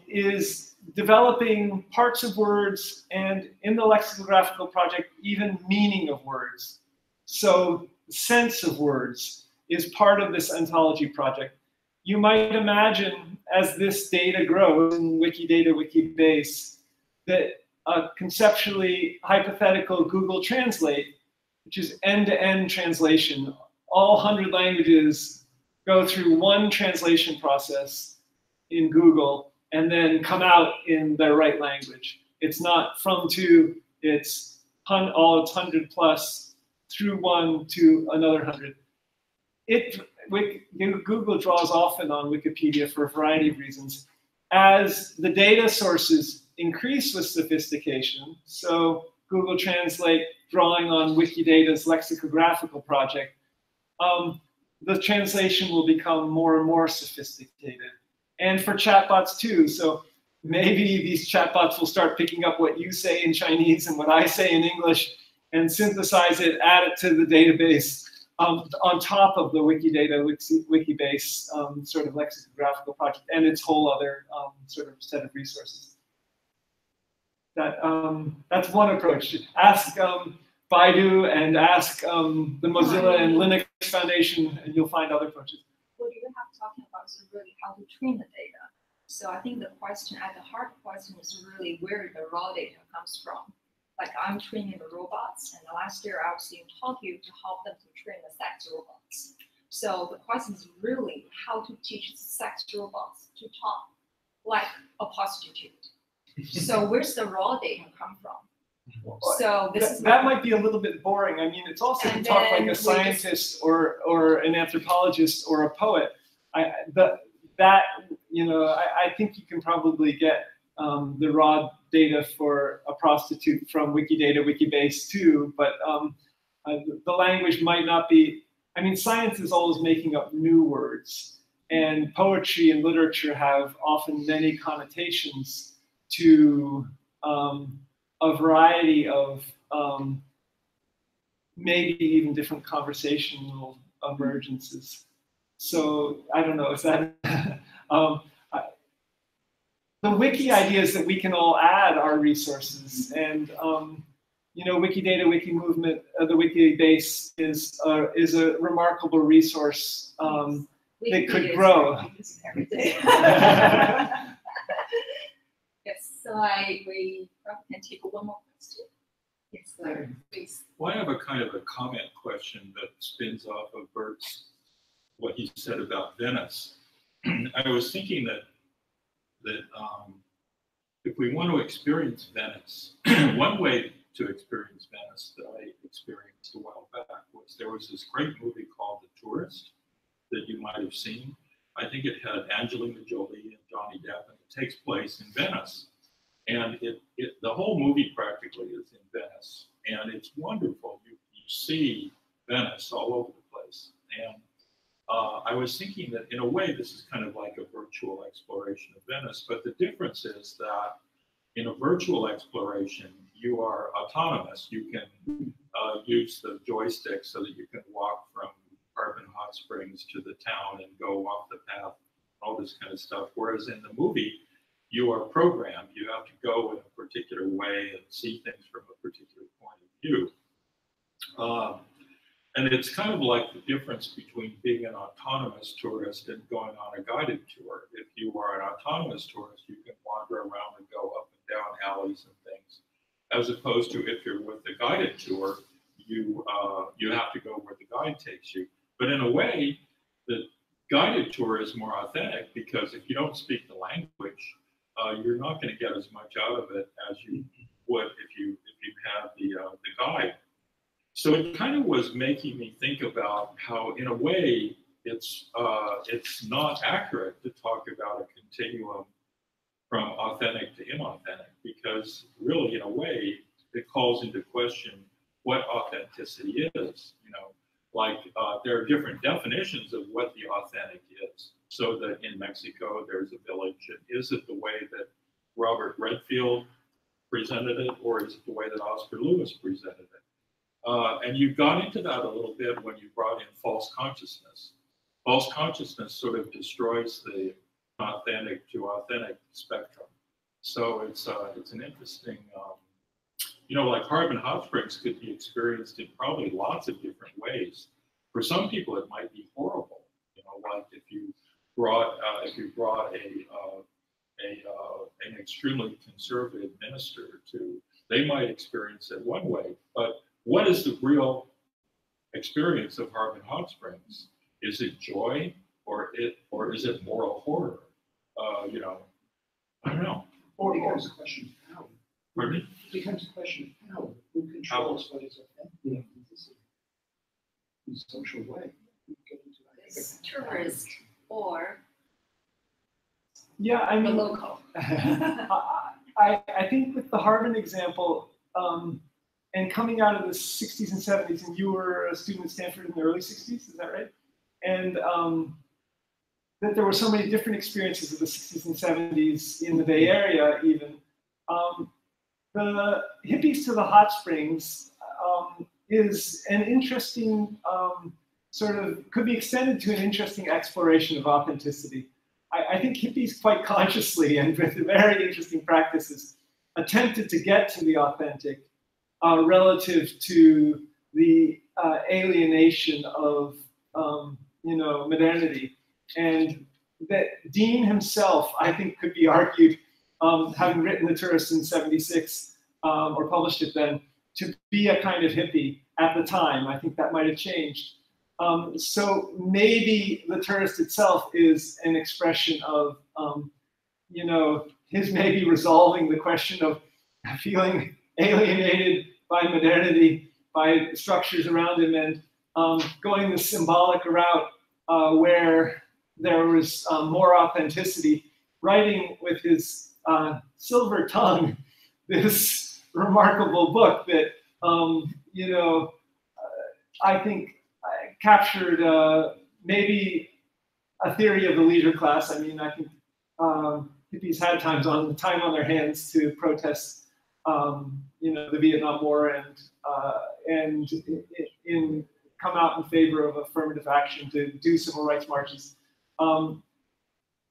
is developing parts of words and in the lexicographical project, even meaning of words. So sense of words is part of this ontology project. You might imagine as this data grows in Wikidata Wikibase that a conceptually hypothetical Google Translate, which is end-to-end translation, all 100 languages go through one translation process in Google and then come out in their right language. It's not from to, it's all its 100 plus through one to another 100. Google draws often on Wikipedia for a variety of reasons. As the data sources increase with sophistication, so Google Translate drawing on Wikidata's lexicographical project, the translation will become more and more sophisticated. And for chatbots too, so maybe these chatbots will start picking up what you say in Chinese and what I say in English and synthesize it, add it to the database on top of the Wikidata Wikibase sort of lexicographical project and its whole other sort of set of resources. That's one approach. Ask Baidu and ask the Mozilla and Linux Foundation, and you'll find other approaches. What you have talking about is really how to train the data. So I think the question at the heart question is really where the raw data comes from. Like I'm training the robots, and last year I was in Tokyo to help them to train the sex robots. So the question is really how to teach the sex robots to talk like a prostitute. So where's the raw data come from? So that might be a little bit boring. I mean, it's also to talk like a scientist or an anthropologist or a poet. I think you can probably get the raw data for a prostitute from Wikidata Wikibase too, but the language might not be. I mean, science is always making up new words, and poetry and literature have often many connotations to a variety of maybe even different conversational emergences. So I don't know, is that the wiki idea is that we can all add our resources, and Wikidata Wiki movement, the Wikibase is a remarkable resource that could grow. Yes, so we can take one more question. Yes, please. Well, I have a kind of a comment question that spins off of Bert's, what he said about Venice. I was thinking that if we want to experience Venice, one way to experience Venice that I experienced a while back was there was this great movie called The Tourist that you might have seen. I think it had Angelina Jolie and Johnny Depp, and it takes place in Venice. And the whole movie practically is in Venice, and it's wonderful. You see Venice all over the place. And I was thinking that in a way, this is kind of like a virtual exploration of Venice, but the difference is that in a virtual exploration, you are autonomous. You can use the joystick so that you can walk from HARBIN Hot Springs to the town and go off the path, all this kind of stuff. Whereas in the movie, you are programmed. You have to go in a particular way and see things from a particular point of view. And it's kind of like the difference between being an autonomous tourist and going on a guided tour. If you are an autonomous tourist, you can wander around and go up and down alleys and things, as opposed to if you're with a guided tour, you have to go where the guide takes you. But in a way, the guided tour is more authentic because if you don't speak the language, you're not going to get as much out of it as you would if you have the guide. So it kind of was making me think about how, in a way, it's not accurate to talk about a continuum from authentic to inauthentic, because really, in a way, it calls into question what authenticity is. You know, like there are different definitions of what the authentic is. So that in Mexico, there's a village. And is it the way that Robert Redfield presented it, or is it the way that Oscar Lewis presented it? And you got into that a little bit when you brought in false consciousness. False consciousness sort of destroys the authentic to authentic spectrum. So it's an interesting, you know, like HARBIN hot springs could be experienced in probably lots of different ways. For some people, it might be horrible. You know, like if you brought an extremely conservative minister to, they might experience it one way, but what is the real experience of HARBIN hot springs? Is it joy, or is it moral horror? You know, I don't know. Or it becomes a question of power. Pardon me? It becomes a question of power. Who controls what is authentic in a social way? We get into that. It's tourist or Yeah, I the mean, local. I think with the HARBIN example, and coming out of the 60s and 70s, and you were a student at Stanford in the early 60s, is that right? And that there were so many different experiences of the 60s and 70s in the Bay Area even. The hippies to the hot springs is an interesting sort of, could be extended to an interesting exploration of authenticity. I think hippies quite consciously and with very interesting practices attempted to get to the authentic relative to the alienation of you know, modernity. And that Dean himself, I think, could be argued, having written The Tourist in '76 or published it then, to be a kind of hippie at the time. I think that might have changed. So maybe The Tourist itself is an expression of, you know, his maybe resolving the question of feeling alienated by modernity, by structures around him, and going the symbolic route where there was more authenticity, writing with his silver tongue this remarkable book that, you know, I think captured maybe a theory of the leisure class. I mean, I think hippies had time on their hands to protest, you know, the Vietnam War and come out in favor of affirmative action, to do civil rights marches.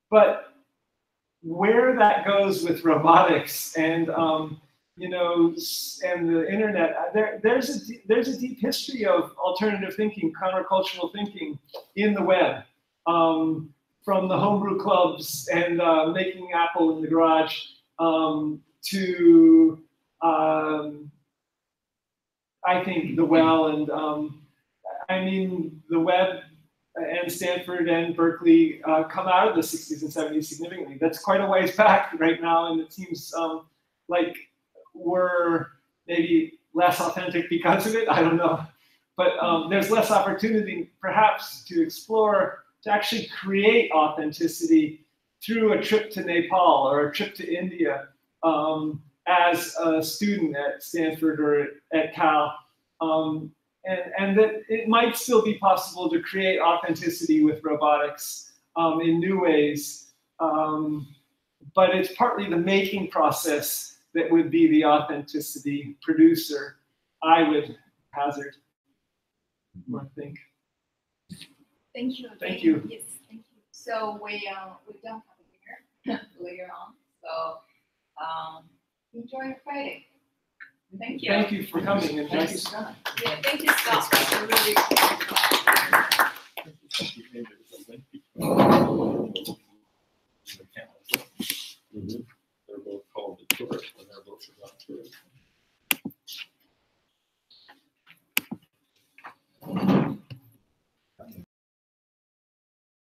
But where that goes with robotics and you know, and the internet, there's a deep history of alternative thinking, countercultural thinking in the web, from the homebrew clubs and making Apple in the garage to I think the well, and I mean the web and Stanford and Berkeley come out of the 60s and 70s significantly. That's quite a ways back right now, and it seems like we're maybe less authentic because of it. I don't know, but there's less opportunity perhaps to explore, to actually create authenticity through a trip to Nepal or a trip to India as a student at Stanford or at Cal. And that it might still be possible to create authenticity with robotics in new ways, but it's partly the making process that would be the authenticity producer, I would hazard, I think. Thank you. Thank you. Yes, thank you. So we don't have a dinner later on. So enjoy your Friday. Thank you. Thank you for coming, and thank you, Scott. Yeah, thank you, Scott. That's a really